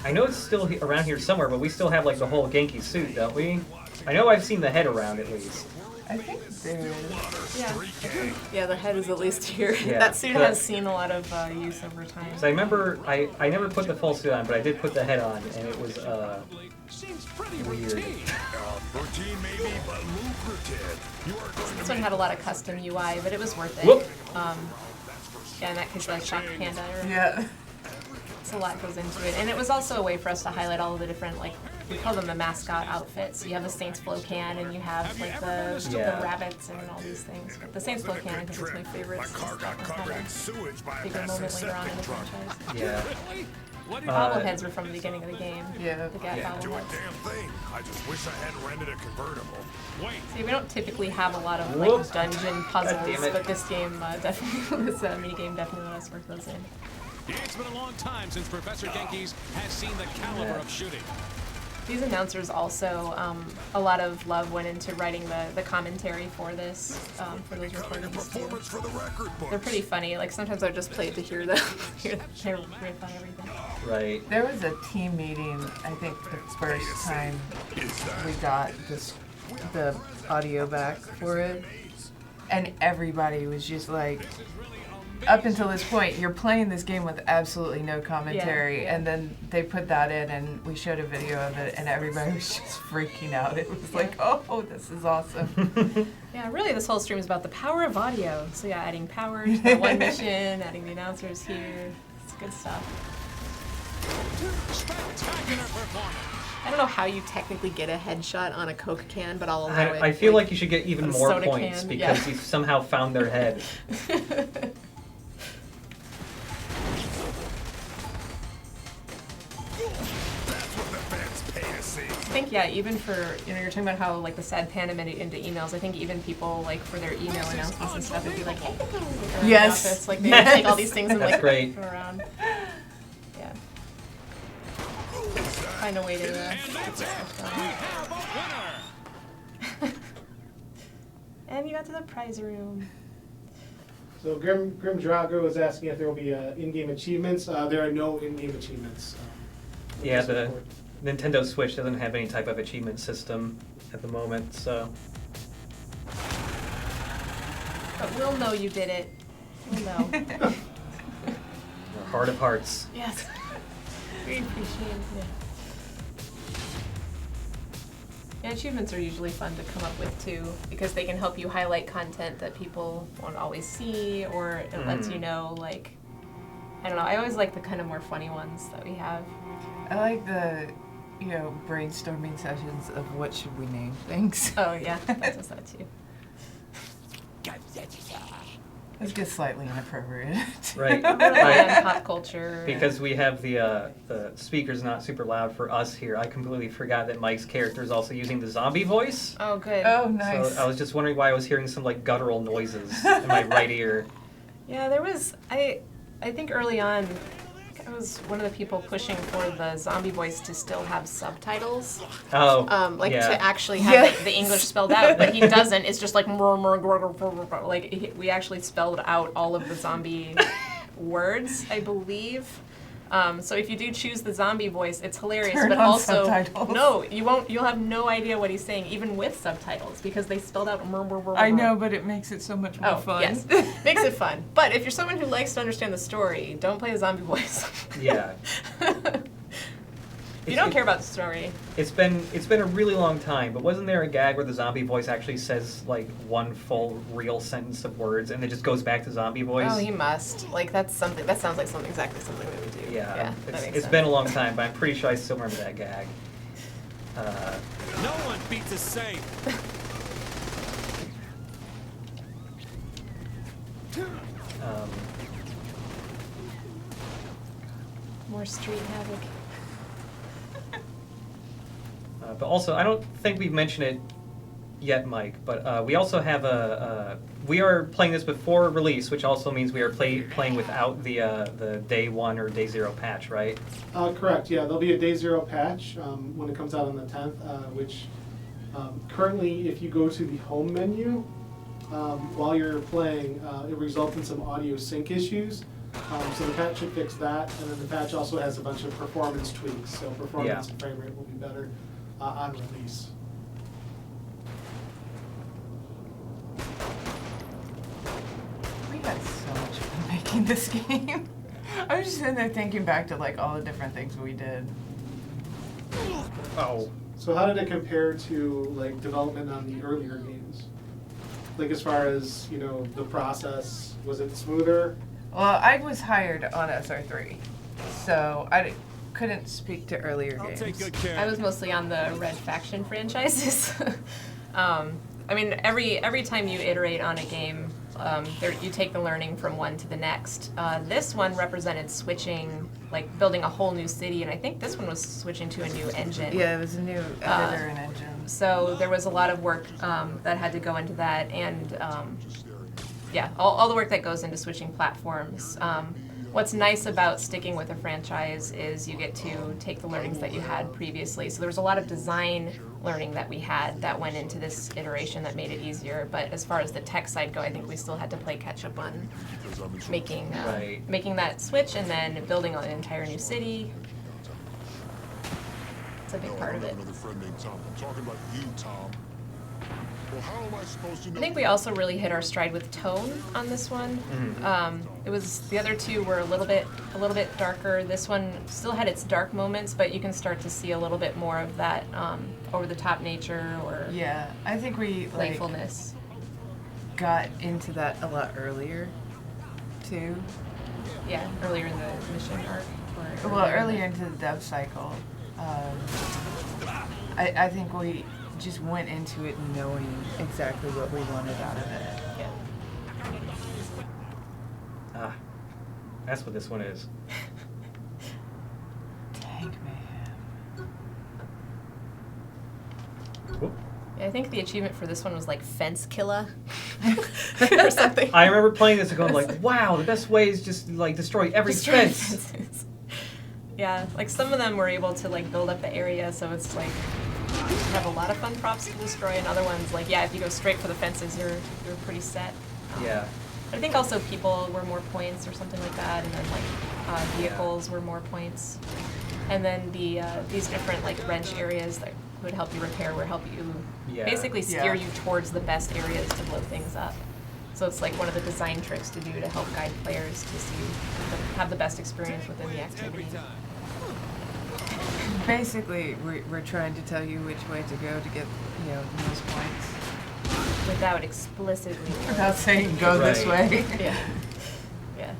I know it's still around here somewhere, but we still have like the whole Genki suit, don't we? I know I've seen the head around at least. I think there is. Yeah. Yeah, the head is at least here. Yeah, That suit but- has seen a lot of use over time. So I remember I never put the full suit on, but I did put the head on, and it was Seems pretty weird. routine. routine maybe, but lucrative. You are going This to one had a lot of custom UI, but it was worth it. Whoop. Yeah, in that case, like Shock Panda. Yeah. It's a lot goes into it, and it was also a way for us to highlight all of the different, like, we call them the mascot outfits. You have the Saints Flow can, and you have like the rabbits and all these things. But the Saints Flow can, I think, is my favorite. My car got covered in sewage by a Bigger passing moment later on in the septic truck. franchise. yeah. What The bobbleheads were from the beginning of the game. Yeah. The Gat Didn't do a bobbleheads. damn thing. I just wish I had rented a convertible. Wait, See, we don't typically have a lot of Whoop. like dungeon puzzles, damn it. but this game definitely, this mini game definitely let us work those in. it's been a long time since Professor Genki's has seen the caliber of shooting. These announcers also, a lot of love went into writing the commentary for this, for those recordings too. Performance for the record books. They're pretty funny. Like sometimes I just play it to hear them, hear their riff on everything. Right. There was a team meeting, I think the first time we got the audio back for it. And everybody was just like, up until this point, you're playing this game with absolutely no commentary. Yeah. And then they put that in and we showed a video of it and everybody was just freaking out. It was like, oh, this is awesome. Yeah, really this whole stream is about the power of audio. So yeah, adding power to that one mission, adding the announcers here. It's good stuff. Spectacular performance. I don't know how you technically get a headshot on a Coke can, but I'll allow it. I feel like you should get even a more soda points can, because yeah. you somehow found their head. I think think, yeah, even for, you know, you're talking about how, like, the sad pan made it into emails. I think even people, like, for their email announcements and stuff, would be like, hey, around Yes. the office. Like, they would take all these things and, That's like, great. throw around. Yeah. Find a way to get this stuff done. And you got to the prize room. So Grim Drago is asking if there will be in-game achievements. There are no in-game achievements. Yeah, the Nintendo Switch doesn't have any type of achievement system at the moment, so. But we'll know you did it. We'll know. Heart of hearts. Yes. We appreciate it. Yeah, achievements are usually fun to come up with too, because they can help you highlight content that people won't always see, or it lets you know, like, I don't know, I always like the kind of more funny ones that we have. I like the, you know, brainstorming sessions of what should we name things. Oh yeah, that does that too. It's just slightly inappropriate. Right. And pop culture. Because we have the speakers not super loud for us here, I completely forgot that Mike's character is also using the zombie voice. Oh, good. Oh, nice. So I was just wondering why I was hearing some like guttural noises in my right ear. Yeah, there was, I think early on, I was one of the people pushing for the zombie voice to still have subtitles. Oh, like yeah. to actually have the English spelled out, but he doesn't. It's just like like we actually spelled out all of the zombie words, I believe. So if you do choose the zombie voice, it's hilarious. Turn but on also, subtitles. no, you won't. You'll have no idea what he's saying, even with subtitles, because they spelled out. I know, but it makes it so much more fun. Yes, makes it fun. But if you're someone who likes to understand the story, don't play the zombie voice. Yeah. If you don't care about the story. It's been a really long time, but wasn't there a gag where the zombie voice actually says like one full real sentence of words and it just goes back to zombie voice? Oh, he must. Like that's something. That sounds like exactly something we would do. Yeah, that makes it's sense. been a long time, but I'm pretty sure I still remember that gag. No one beats a safe. More street havoc. But also, I don't think we've mentioned it yet, Mike, but we also have we are playing this before release, which also means we are playing without the day 1 or day 0 patch, right? Correct, yeah. There'll be a day 0 patch when it comes out on the 10th, which currently, if you go to the home menu, while you're playing, it results in some audio sync issues. So the patch should fix that, and then the patch also has a bunch of performance tweaks, so performance and frame rate will be better on release. We had so much fun making this game. I was just sitting there thinking back to like all the different things we did. Oh. So how did it compare to like development on the earlier games? Like as far as, you know, the process, was it smoother? Well, I was hired on SR3, so I couldn't speak to earlier games. Take good care. I was mostly on the Red Faction franchises. I mean, every time you iterate on a game, you take the learning from one to the next. This one represented switching, like building a whole new city, and I think this one was switching to a new engine. Yeah, it was a new editor and engine. So there was a lot of work that had to go into that, and yeah, all the work that goes into switching platforms. What's nice about sticking with a franchise is you get to take the learnings that you had previously. So there was a lot of design learning that we had that went into this iteration that made it easier. But as far as the tech side go, I think we still had to play catch up on making that switch and then building an entire new city. It's a big part of it. Another friend named Tom. I'm talking about you, Tom. Well, how am I supposed to know? I think we also really hit our stride with tone on this one. It was the other two were a little bit darker. This one still had its dark moments, but you can start to see a little bit more of that over the top nature or I think we playfulness. Got into that a lot earlier, too. Yeah, earlier in the mission arc. Well, earlier into the dev cycle. I think we just went into it knowing exactly what we wanted out of it. Yeah. Ah, that's what this one is. Tank man. I think the achievement for this one was like fence killer or something. I remember playing this and going like, wow, the best way is just like destroy every fence. Fences. Yeah, like some of them were able to like build up the area, so it's like you have a lot of fun props to destroy, and other ones like if you go straight for the fences, you're pretty set. Yeah. I think also people were more points or something like that, and then like vehicles were more points, and then the these different like wrench areas that would help you repair would help you basically steer you towards the best areas to blow things up. So it's like one of the design tricks to do to help guide players to see have the best experience within the activity. Basically, we're trying to tell you which way to go to get the most points. Without explicitly. Without saying go this way. Yeah. Yeah.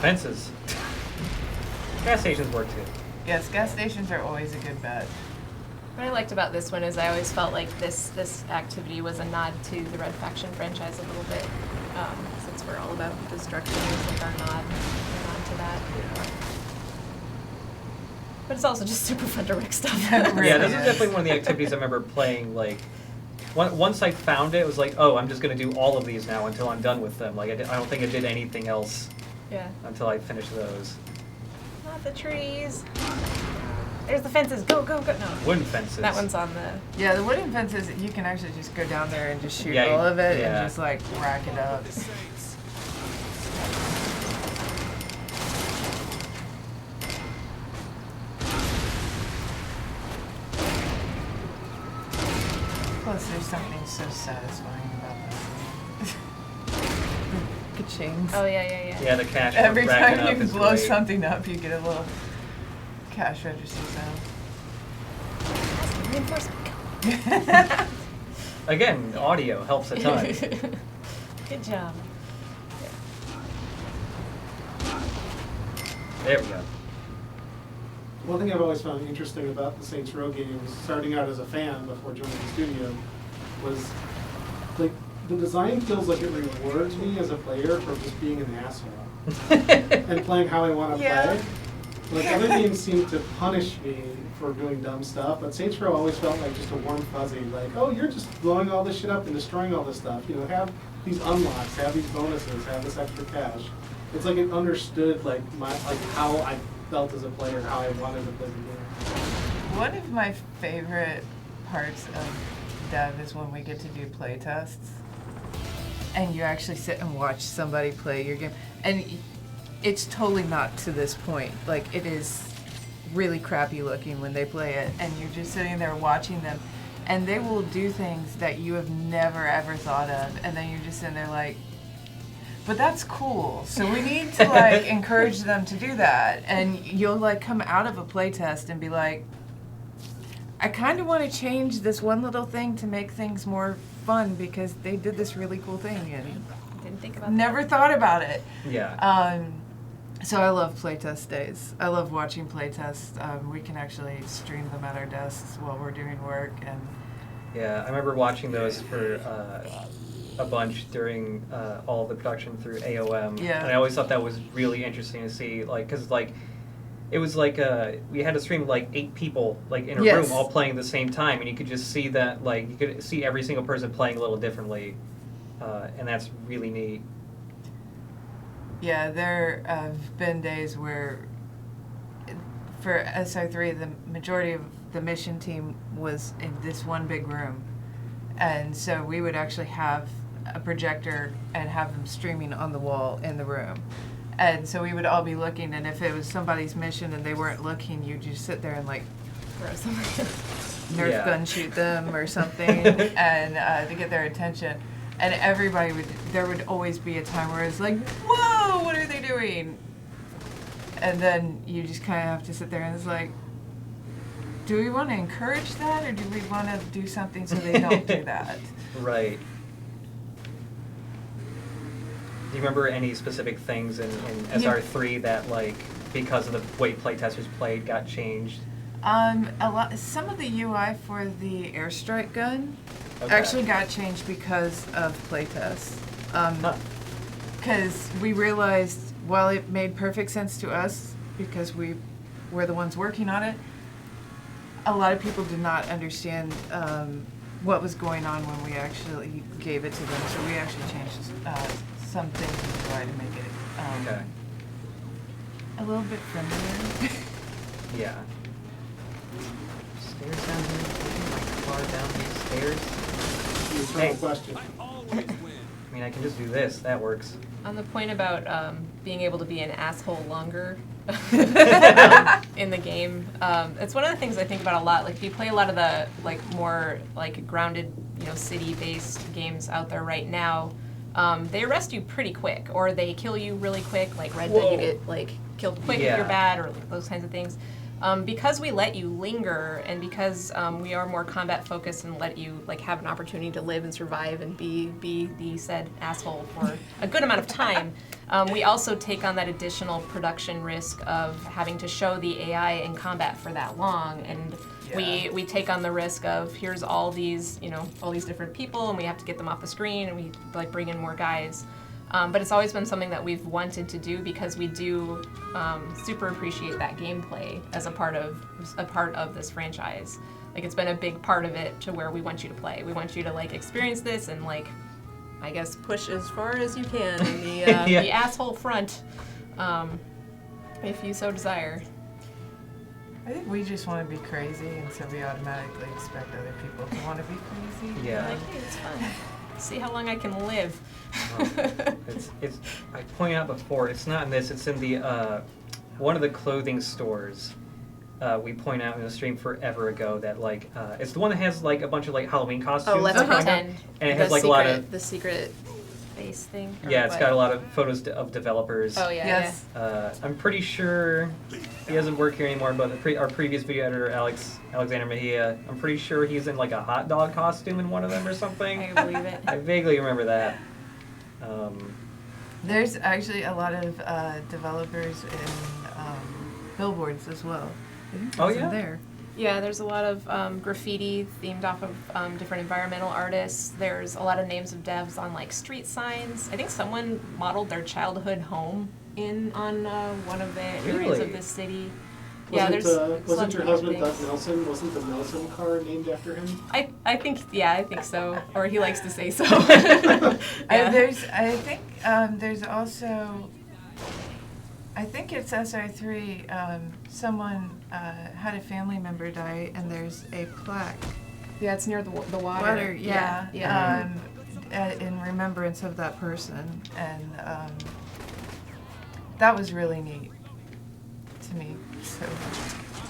Fences. Gas stations work too. Yes, gas stations are always a good bet. What I liked about this one is I always felt like this activity was a nod to the Red Faction franchise a little bit, since we're all about destruction. It's like our nod to that. But it's also just super fun to wreck stuff. Yeah, this is definitely one of the activities I remember playing. Like, once I found it, it was like, oh, I'm just gonna do all of these now until I'm done with them. Like, I don't think I did anything else. Yeah. Until I finished those. Not the trees. There's the fences. Go, go, go. No. Wooden fences. That one's on the... Yeah, the wooden fences, you can actually just go down there and just shoot all of it and just, like, rack it up. Plus, there's something so satisfying about this. Ka-chings. Oh, yeah. Yeah, the cash. Every time up you is blow great. something up, you get a little cash register sound. Reinforcement. Again, audio helps a ton. Good job. There we go. One thing I've always found interesting about the Saints Row games, starting out as a fan before joining the studio, was like the design feels like it rewards me as a player for just being an asshole and playing how I want to play. Like other games seem to punish me for doing dumb stuff, but Saints Row always felt like just a warm fuzzy, like, oh, you're just blowing all this shit up and destroying all this stuff. You know, have these unlocks, have these bonuses, have this extra cash. It's like it understood like how I felt as a player, how I wanted to play the game. One of my favorite parts of Dev is when we get to do play tests and you actually sit and watch somebody play your game. And it's totally not to this point. Like, it is really crappy looking when they play it, and you're just sitting there watching them, and they will do things that you have never ever thought of, and then you're just sitting there like, but that's cool. So we need to like encourage them to do that. And you'll like come out of a play test and be like, I kind of want to change this one little thing to make things more fun because they did this really cool thing and Didn't think about never that. thought about it. Yeah. So I love playtest days. I love watching playtests. We can actually stream them at our desks while we're doing work. And Yeah, I remember watching those for a bunch during all of the production through AOM. Yeah. And I always thought that was really interesting to see, like, because like it was like we had to stream like 8 people like in a Yes. room all playing at the same time, and you could just see that like you could see every single person playing a little differently, and that's really neat. yeah, there have been days where for SR3 the majority of the mission team was in this one big room. And so we would actually have a projector and have them streaming on the wall in the room. And so we would all be looking, and if it was somebody's mission and they weren't looking, you'd just sit there and like Nerf Yeah. gun shoot them or something and to get their attention. And everybody would, there would always be a time where it's like, whoa, what are they doing? And then you just kind of have to sit there and it's like, do we want to encourage that or do we want to do something so they don't do that? Right. Do you remember any specific things in SR3 that, like, because of the way playtesters played, got changed? Some of the UI for the airstrike gun Okay. actually got changed because of playtests. Because we realized while it made perfect sense to us, because we were the ones working on it, a lot of people did not understand what was going on when we actually gave it to them. So we actually changed some things in the UI to make it a little bit friendlier. Yeah. Stairs down here. Taking my car down these stairs. The eternal question. I always win. I mean, I can just do this. That works. On the point about being able to be an asshole longer in the game, it's one of the things I think about a lot. Like, if you play a lot of the more grounded, city-based games out there right now, they arrest you pretty quick, or they kill you really quick. Like Red Dead, you get killed quick if you're bad, or those kinds of things. Because we let you linger, and because we are more combat focused and let you have an opportunity to live and survive and be the said asshole for a good amount of time, we also take on that additional production risk of having to show the AI in combat for that long, and we take on the risk of here's all these different people, and we have to get them off the screen, and we bring in more guys. But it's always been something that we've wanted to do because we do super appreciate that gameplay as a part of this franchise. It's been a big part of it to where we want you to play. We want you to experience this and I guess push as far as you can in the the asshole front, if you so desire. I think we just want to be crazy, and so we automatically expect other people to want to be crazy. Yeah. Hey, it's fun. See how long I can live. It's. I pointed out before. It's not in this. It's in the one of the clothing stores. We point out in a stream forever ago that it's the one that has a bunch of Halloween costumes. Oh, let's pretend. And it has a lot of the secret face thing. Yeah, it's got a lot of photos of developers. Oh yeah. Yes. I'm pretty sure he doesn't work here anymore, but our previous video editor, Alexander Mejia, I'm pretty sure he's in a hot dog costume in one of them or something. I believe it. I vaguely remember that. There's actually a lot of developers in billboards as well. Oh yeah. There. Yeah, there's a lot of graffiti themed off of different environmental artists. There's a lot of names of devs on street signs. I think someone modeled their childhood home on one of the areas of this city. Wasn't your husband Doug Nelson? Wasn't the Nelson car named after him? I think so. Or he likes to say so. There's also, I think it's SR3. Someone had a family member die, and there's a plaque. Yeah, it's near the water. Yeah. In remembrance of that person, and that was really neat to me. So.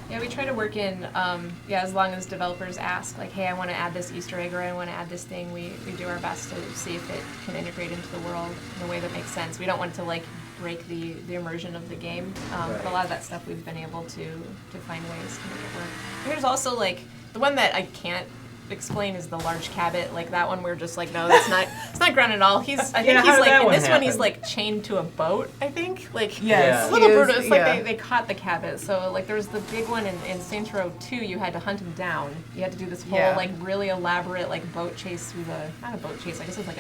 Yeah, we try to work in, as long as developers ask, hey, I want to add this Easter egg or I want to add this thing, we do our best to see if it can integrate into the world in a way that makes sense. We don't want to break the immersion of the game, but a lot of that stuff we've been able to find ways to make it work. And there's also the one that I can't explain is the large cabot. That one we're just no, it's not grounded at all. I think he's in this one he's chained to a boat, I think. Yes, a little brutal. It's they caught the cabot. So there was the big one in Saints Row 2, you had to hunt him down. You had to do this whole really elaborate boat chase through not a boat chase, I guess it was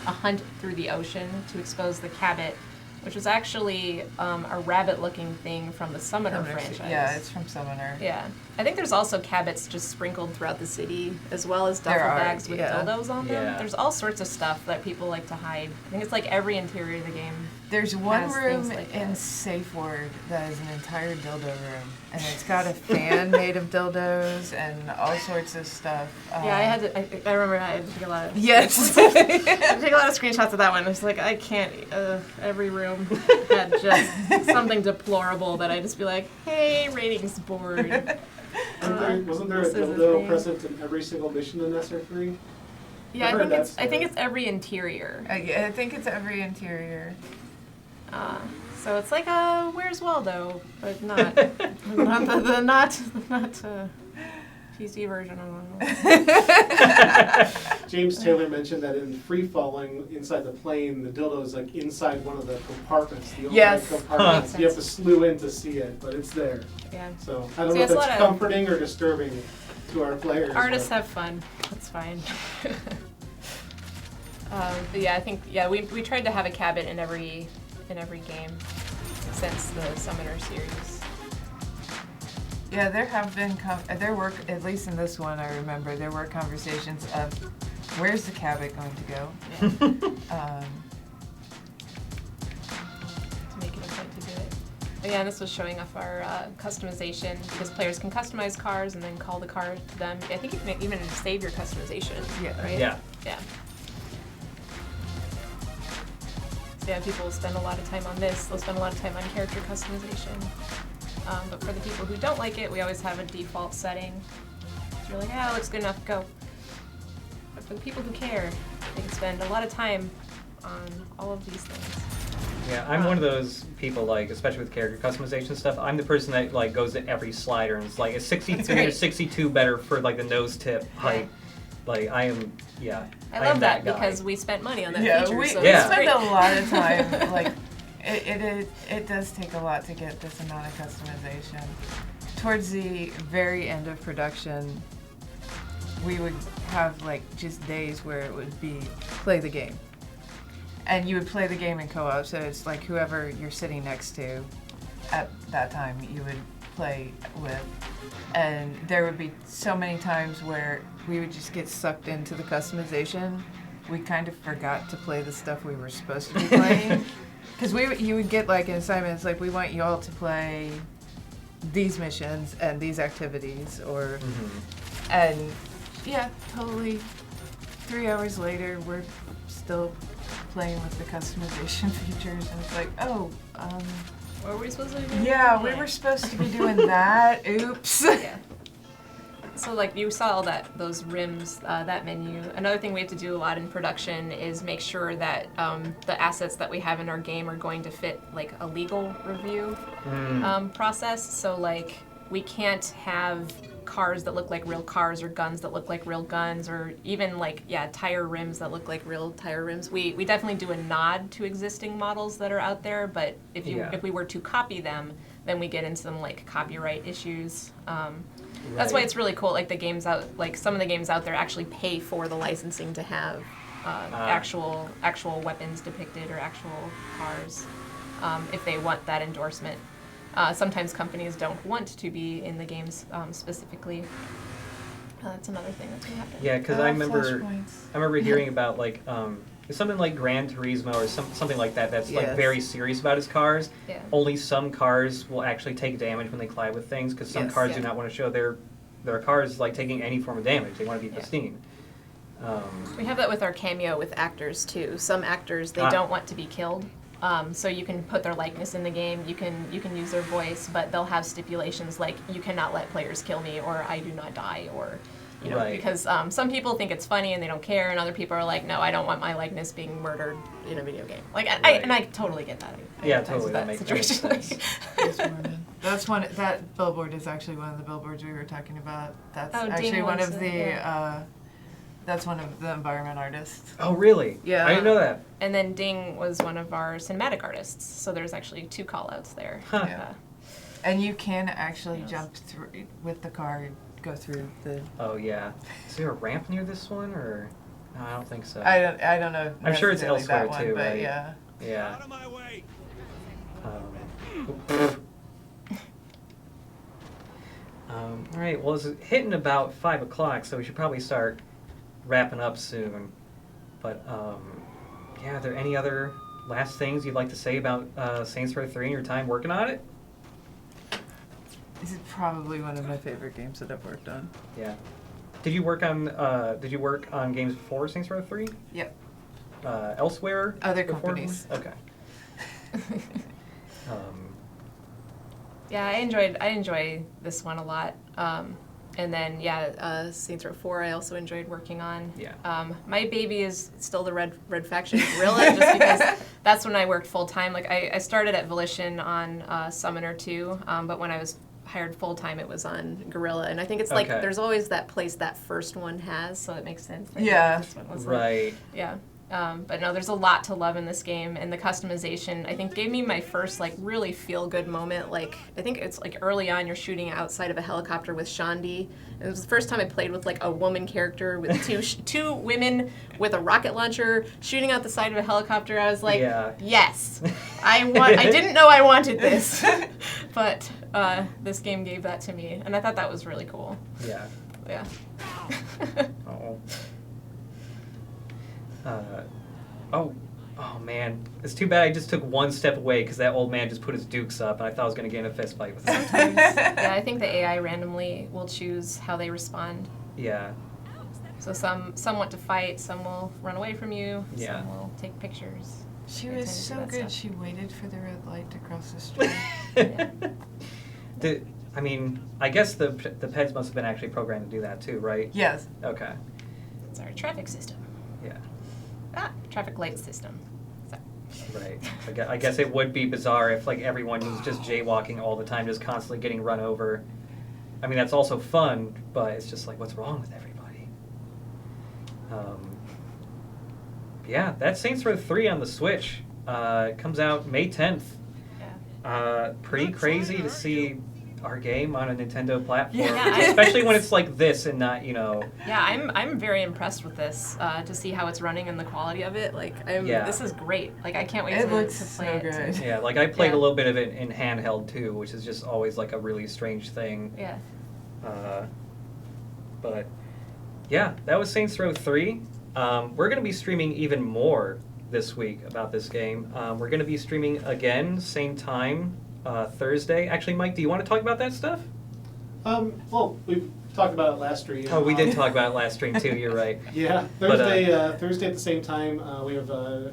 a hunt through the ocean to expose the cabot, which was actually a rabbit-looking thing from the Summoner franchise. Yeah, it's from Summoner. Yeah. I think there's also cabots just sprinkled throughout the city, as well as duffel bags with dildos on them. Yeah. There's all sorts of stuff that people like to hide. I think it's every interior of the game. There's one room in Safe Word that is an entire dildo room, and it's got a fan made of dildos and all sorts of stuff. I remember I had to take a lot of yes. I had to take a lot of screenshots of that one. It's I can't. Every room had just something deplorable that I'd just be hey, ratings board. Wasn't there a dildo present in every single mission in SR3? Yeah, I think it's every interior. I think it's every interior. So it's Where's Waldo, but not the PC version of it. James Taylor mentioned that in free falling inside the plane, the dildo is inside one of the compartments. The compartments. You have to slew in to see it, but it's there. Yeah. So I don't know if that's comforting or disturbing to our players. Artists have fun. That's fine. But I think we tried to have a cabot in every game. since the Summoner series. Yeah, there have been, there were, at least in this one I remember, there were conversations of, where's the Cabot going to go? To make it a point to do it. But yeah, and this was showing off our customization, because players can customize cars and then call the car to them. I think you can even save your customization, right? Yeah. Yeah. So yeah, people will spend a lot of time on this. They'll spend a lot of time on character customization. But for the people who don't like it, we always have a default setting. So you're like, yeah, it looks good enough, go. But for the people who care, they can spend a lot of time on all of these things. Yeah, I'm one of those people, like, especially with character customization stuff, I'm the person that, like, goes to every slider and is like, is 63 or 62 better for, like, the nose tip height? Like, I am, yeah. I love that guy. because we spent money on that feature. We so spend a lot of time, like, it does take a lot to get this amount of customization. Towards the very end of production, we would have, like, just days where it would be play the game. And you would play the game in co-op, so it's like whoever you're sitting next to at that time you would play with. And there would be so many times where we would just get sucked into the customization. We kind of forgot to play the stuff we were supposed to be playing. Because you would get like an assignment, it's like, we want you all to play these missions and these activities, or, and yeah, totally, 3 hours later, we're still playing with the customization features, and it's like, oh, what were we supposed to be doing? yeah, we were supposed to be doing that, oops. Yeah. So like you saw all those rims, that menu. Another thing we have to do a lot in production is make sure that the assets that we have in our game are going to fit like a legal review process. So like we can't have cars that look like real cars, or guns that look like real guns, or even like tire rims that look like real tire rims. We definitely do a nod to existing models that are out there, but if we were to copy them, then we get into some like copyright issues. That's why it's really cool. Like the games out, like some of the games out there actually pay for the licensing to have actual weapons depicted or actual cars, if they want that endorsement. Sometimes companies don't want to be in the games specifically. That's another thing that's gonna happen. Yeah, because I remember hearing about like something like Gran Turismo or something like that. That's like very serious about his cars. Yeah. Only some cars will actually take damage when they collide with things, because some cars do not want to show their cars like taking any form of damage. They want to be pristine. We have that with our cameo with actors too. Some actors they don't want to be killed. So you can put their likeness in the game, you can use their voice, but they'll have stipulations like you cannot let players kill me, or I do not die, or you know, because some people think it's funny and they don't care, and other people are like, no, I don't want my likeness being murdered in a video game. Like I totally get that. Yeah, totally. That makes sense. That's one. That billboard is actually one of the billboards we were talking about. That's actually Dean one was of the. That's one of the environment artists. Oh, really? Yeah. I didn't know that. And then Ding was one of our cinematic artists, so there's actually 2 call-outs there. Huh. Yeah. And you can actually jump through with the car, go through the. Oh yeah. Is there a ramp near this one, or? No, I don't think so. I don't know. I'm sure it's elsewhere that one, too, but right? yeah. Yeah. Out of my way. All right. Well, it's hitting about 5 o'clock, so we should probably start wrapping up soon. But yeah, are there any other last things you'd like to say about Saints Row 3 and your time working on it? This is probably one of my favorite games that I've worked on. Yeah. Did you work on games before Saints Row 3? Yep. Elsewhere? Other before? companies. Okay. Yeah, I enjoy this one a lot. And then Saints Row 4 I also enjoyed working on. Yeah. My baby is still the Red Faction Guerrilla, just because that's when I worked full time. Like I started at Volition on Summoner 2, but when I was hired full time, it was on Guerrilla, and I think it's like there's always that place that first one has, so it makes sense. That this one was right. Yeah. But no, there's a lot to love in this game, and the customization, I think, gave me my first, like, really feel-good moment. Like, I think it's, like, early on, you're shooting outside of a helicopter with Shandi. It was the first time I played with, like, a woman character with two women with a rocket launcher shooting out the side of a helicopter. I was like, yes, I didn't know I wanted this, but this game gave that to me, and I thought that was really cool. Yeah. Yeah. Oh. Oh man, it's too bad I just took one step away because that old man just put his dukes up, and I thought I was going to get in a fist fight with him. Yeah, I think the AI randomly will choose how they respond. Yeah. So some want to fight, some will run away from you, Yeah. some will take pictures. She They was tend to do so that good, stuff. she waited for the red light to cross the street. I mean, I guess the pets must have been actually programmed to do that too, right? Yes. Okay. It's our traffic system. Yeah. Traffic light system. So. Right. I guess it would be bizarre if like everyone was just jaywalking all the time, just constantly getting run over. I mean, that's also fun, but it's just like, what's wrong with everybody? Yeah, that's Saints Row 3 on the Switch. It comes out May 10th. Yeah. Pretty crazy to see our game on a Nintendo platform, Yeah, especially when it's like this and not, you know. Yeah, I'm very impressed with this to see how it's running and the quality of it. Like, this is great. Like, I can't wait It to looks play so it. good. Yeah, like I played a little bit of it in handheld too, which is just always like a really strange thing. Yeah. But yeah, that was Saints Row 3. We're going to be streaming even more this week about this game. We're going to be streaming again, same time, Thursday. Actually, Mike, do you want to talk about that stuff? Well, we've talked about it last stream. Oh, we did talk about it last stream too. You're right. Yeah, Thursday at the same time, we have our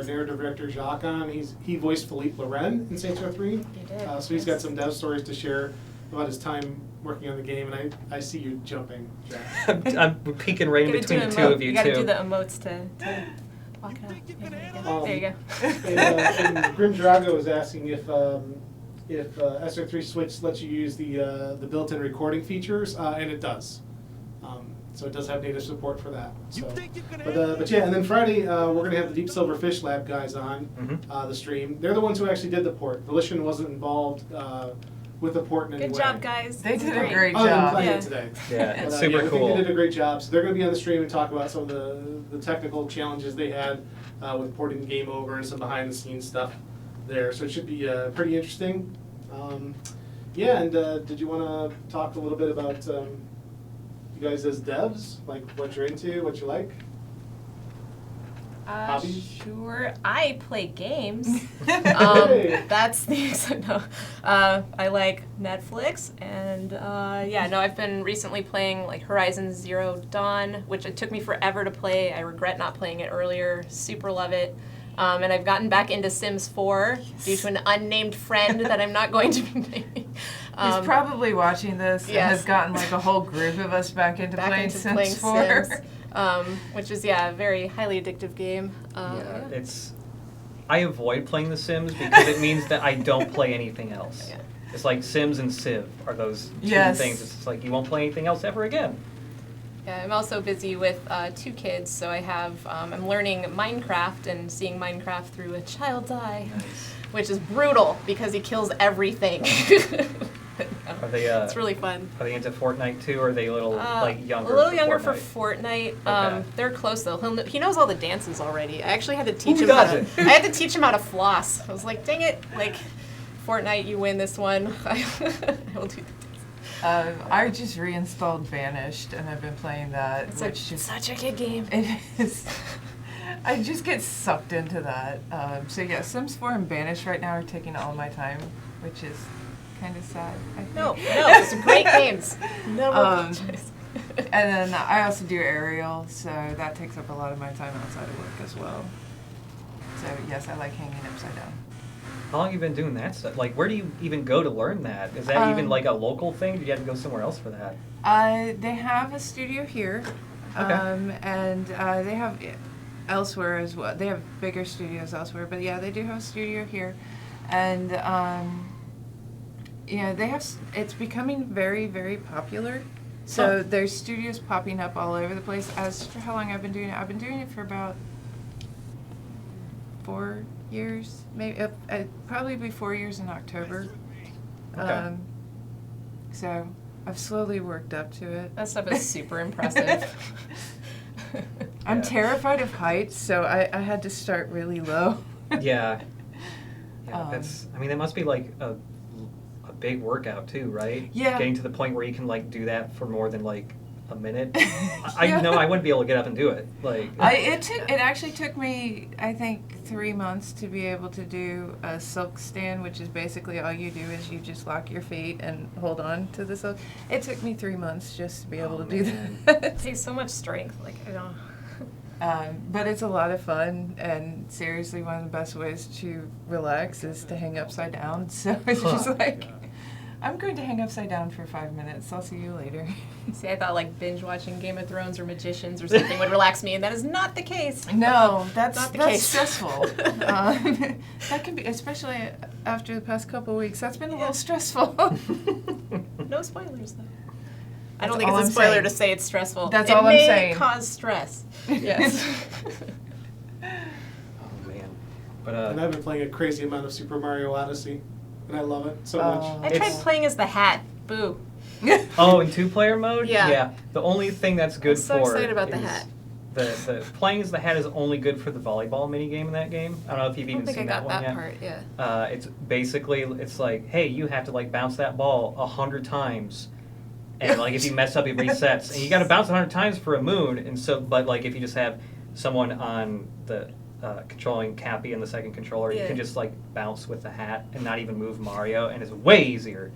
narrative director Jacques on. He voiced Philippe Loren in Saints Row 3. He did. So he's got some dev stories to share about his time working on the game, and I see you jumping, Jack. I'm peeking right in between the two of you, You gotta too. do the emotes to walk it out. There you go. And Grim Drago was asking if SR3 Switch lets you use the built-in recording features, and it does. So it does have native support for that. So, but yeah, and then Friday we're going to have the Deep Silver Fishlabs guys on the stream. They're the ones who actually did the port. Volition wasn't involved with the port in any way. Good job, guys. They did a Great. great Other than job. playing it today. Yeah, it's But, super I think cool. they did a great job. So they're going to be on the stream and talk about some of the technical challenges they had with porting the game over and some behind-the-scenes stuff there. So it should be pretty interesting. Yeah, and did you want to talk a little bit about you guys as devs, like what you're into, what you like? Hobbies? Sure. I play games. Hey. That's the no. I like Netflix, and I've been recently playing like Horizon Zero Dawn, which it took me forever to play. I regret not playing it earlier. Super love it. And I've gotten back into Sims 4 due to an unnamed friend that I'm not going to be naming. He's probably watching this and has gotten like a whole group of us back into playing Sims 4. Sims, which is a very highly addictive game. I avoid playing The Sims because it means that I don't play anything else. Yeah. It's like Sims and Civ are those two things. It's like you won't play anything else ever again. Yeah, I'm also busy with 2 kids, so I have I'm learning Minecraft and seeing Minecraft through a child's eye, which is brutal because he kills everything. Are they? It's really fun. Are they into Fortnite too, or are they a little like younger? A little younger for Fortnite. Okay. They're close though. He knows all the dances already. I actually had to teach Who him. doesn't? I had to teach him how to floss. I was like, dang it! Like, Fortnite, you win this one. I will do the I just reinstalled Vanished, and I've been playing that. It's such a good game. It is. I just get sucked into that. So yeah, Sims 4 and Vanished right now are taking all my time, which is kind of sad. I think. No, it's great games. Never apologize. And then I also do aerial, so that takes up a lot of my time outside of work as well. So yes, I like hanging upside down. How long have you been doing that stuff? Like, where do you even go to learn that? Is that even like a local thing? Do you have to go somewhere else for that? They have a studio here, and they have elsewhere as well. They have bigger studios elsewhere, but yeah, they do have a studio here, and they have. It's becoming very, very popular. So there's studios popping up all over the place. As for how long I've been doing it for about 4 years, maybe probably be 4 years in October. Okay. So I've slowly worked up to it. That stuff is super impressive. I'm terrified of heights, so I had to start really low. Yeah. That's. I mean, it must be like a big workout too, right? Yeah. Getting to the point where you can like do that for more than like a minute. I know I wouldn't be able to get up and do it. Like. It actually took me, I think, 3 months to be able to do a silk stand, which is basically all you do is you just lock your feet and hold on to the silk. It took me 3 months just to be able to do that. It takes so much strength. Like, I don't. But it's a lot of fun, and seriously, one of the best ways to relax is to hang upside down. So it's just like, I'm going to hang upside down for 5 minutes. I'll see you later. See, I thought like binge watching Game of Thrones or Magicians or something would relax me, and that is not the case. No, that's Not the that's case. stressful. That can be, especially after the past couple of weeks. That's been a little stressful. No spoilers though. I That's don't think all it's a I'm spoiler saying. to say it's stressful. That's it all I'm may saying. cause stress. Yes. Oh man. But And I've been playing a crazy amount of Super Mario Odyssey, and I love it so much. I tried playing as the Hat. Boo. Oh, in 2-player mode? Yeah. Yeah. The only thing that's good I'm so for excited about the is Hat. The playing as the Hat is only good for the volleyball minigame in that game. I don't know if you've I even don't think seen I got that one that yet. part. Yeah. It's basically it's like, hey, you have to like bounce that ball 100 times, and like if you mess up, it resets, and you got to bounce 100 times for a moon. And so, but like if you just have someone on the controlling Cappy and the second controller, you Yeah. can just like bounce with the Hat and not even move Mario, and it's way easier.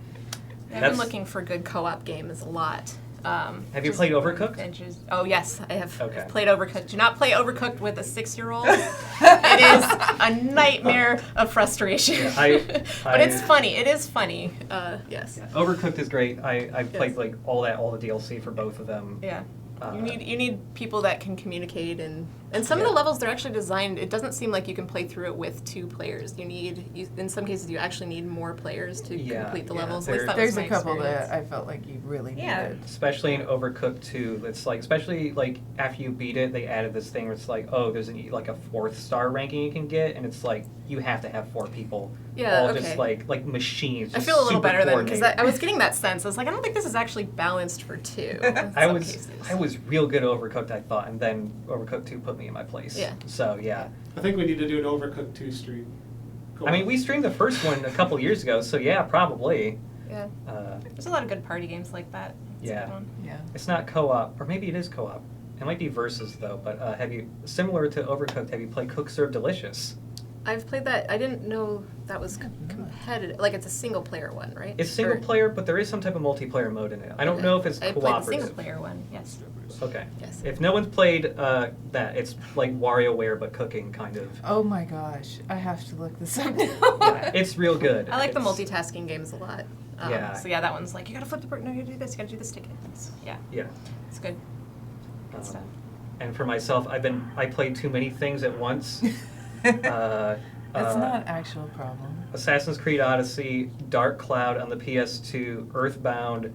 I've been looking for good co-op games a lot. Have you played Overcooked? Oh yes, I have. Okay. I've played Overcooked. Do not play Overcooked with a 6-year-old. It is a nightmare of frustration. Yeah, but it's funny. It is funny. Yes. Yeah, Overcooked is great. I've played Yes. like all the DLC for both of them. Yeah. You need people that can communicate, and some of the levels they're actually designed. It doesn't seem like you can play through it with 2 players. In some cases you actually need more players to complete the levels. At least that was There's my a couple experience. that I felt like you really needed. Especially in Overcooked 2, it's like, especially like after you beat it, they added this thing where it's like, oh, there's like a 4th star ranking you can get, and it's like you have to have 4 people, all just like machines. I just feel a little super better then because coordinated. I was getting that sense. I was like, I don't think this is actually balanced for 2. I was real good at Overcooked, I thought, and then Overcooked 2 put me in my place. Yeah. So yeah. I think we need to do an Overcooked 2 stream. I mean, we streamed the first one a couple years ago, so yeah, probably. Yeah. There's a lot of good party games like that. It's a good one. Yeah. It's not co-op, or maybe it is co-op. It might be versus though. But similar to Overcooked? Have you played Cook Serve Delicious? I've played that. I didn't know that was competitive. Like it's a single player one, right? It's single player, but there is some type of multiplayer mode in it. I don't know if it's I cooperative. played the single player one. Yes. Okay. Yes. If no one's played that, it's like WarioWare but cooking kind of. Oh my gosh, I have to look this up now. Yeah, it's real good. I like the multitasking games a lot. Yeah. So yeah, that one's like you gotta flip the bird. No, you gotta do this. You gotta do this ticket. Yeah. Yeah. It's good. Good stuff. And for myself, I played too many things at once. That's not an actual problem. Assassin's Creed Odyssey, Dark Cloud on the PS2, Earthbound,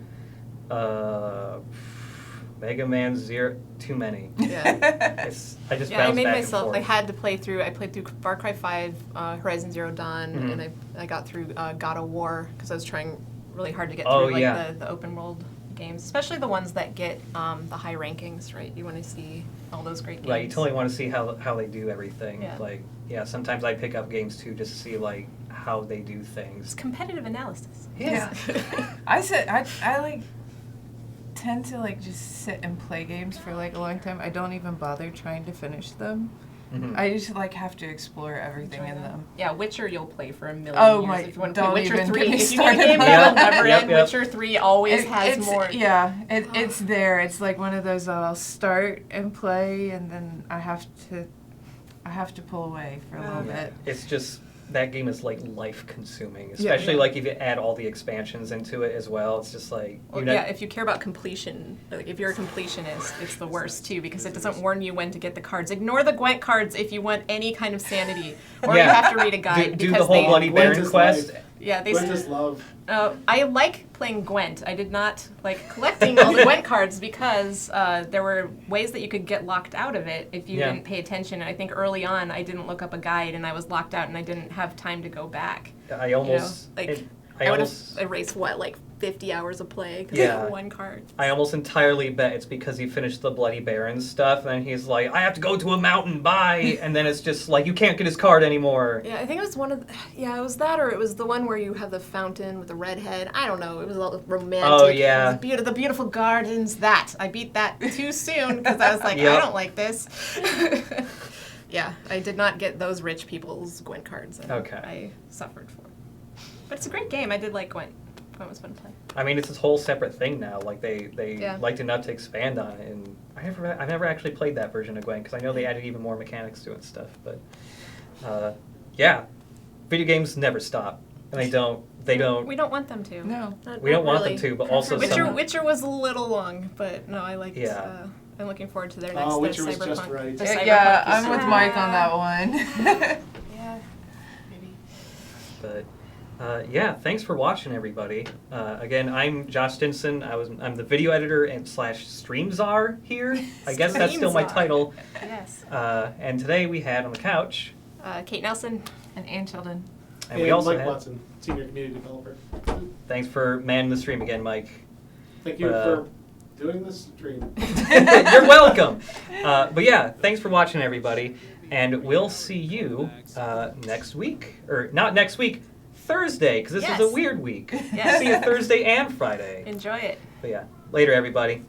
Mega Man Zero, too many. Yeah. I just bounced I made back myself. and I forth. had to play through. I played through Far Cry 5, Horizon Zero Dawn, Mhm. and I got through God of War because I was trying really hard to get Oh, through like yeah. the open world games, especially the ones that get the high rankings. Right, you want to see all those great games. Right, you totally want to see how they do everything. Yeah. Like, yeah, sometimes I pick up games too just to see like how they do things. It's competitive analysis. Yeah. I like tend to like just sit and play games for like a long time. I don't even bother trying to finish them. Mhm. I just like have to explore everything in them. Yeah, Witcher you'll play for a million Oh years my- if you want to play don't Witcher even 3. get me If you need a started game on that'll that. never Yep, end, yep. Witcher 3 always has more. Yeah, it's there. It's like one of those that I'll start and play, and then I have to pull away for a little bit. It's just that game is like life consuming, Yeah. especially like if you add all the expansions into it as well. It's just like Well, yeah, if you care about completion, like if you're a completionist, it's the worst too because it doesn't warn you when to get the cards. Ignore the Gwent cards if you want any kind of sanity, or you have to read a guide do because the whole they. Bloody Gwent Baron is quest, life. Yeah, they. Gwent is love. I like playing Gwent. I did not like collecting all the Gwent cards because there were ways that you could get locked out of it if you didn't pay attention. And I think early on I didn't look up a guide and I was locked out and I didn't have time to go back. I almost I would have erased like 50 hours of play because of one card. I almost entirely bet it's because he finished the Bloody Baron stuff and he's like, I have to go to a mountain, bye! And then it's just like, you can't get his card anymore. Yeah, I think it was one of it was that, or it was the one where you have the fountain with the red head. I don't know, it was all romantic. Oh, yeah. The beautiful gardens, I beat that too soon because I was like, I don't like this. Yeah, I did not get those rich people's Gwent cards. And I suffered for it. But it's a great game. I did like Gwent. Gwent was fun to play. I mean, it's this whole separate thing now. Like they liked enough to expand on it, and I've never actually played that version of Gwent because I know they added even more mechanics to it and stuff. But video games never stop, and they don't. We don't want them to. No, we don't want them to. But also, Witcher was a little long, but no, I liked. Yeah. I'm looking forward to their next. Witcher was Cyberpunk. just right. Yeah, I'm with Mike on that one. Yeah, maybe. But. Thanks for watching, everybody. Again, I'm Josh Stinson. I'm the video editor and /stream czar here. I guess that's still my title. Yes. And today we had on the couch Kate Nelson and Ann Chilldon. And we also Mike had Watson, senior community developer. Thanks for manning the stream again, Mike. Thank you for doing this stream. You're welcome. But yeah, thanks for watching, everybody. And we'll see you next week. Or not next week. Thursday, because this is a weird week. Yes. See you Thursday and Friday. Enjoy it. But yeah, later, everybody.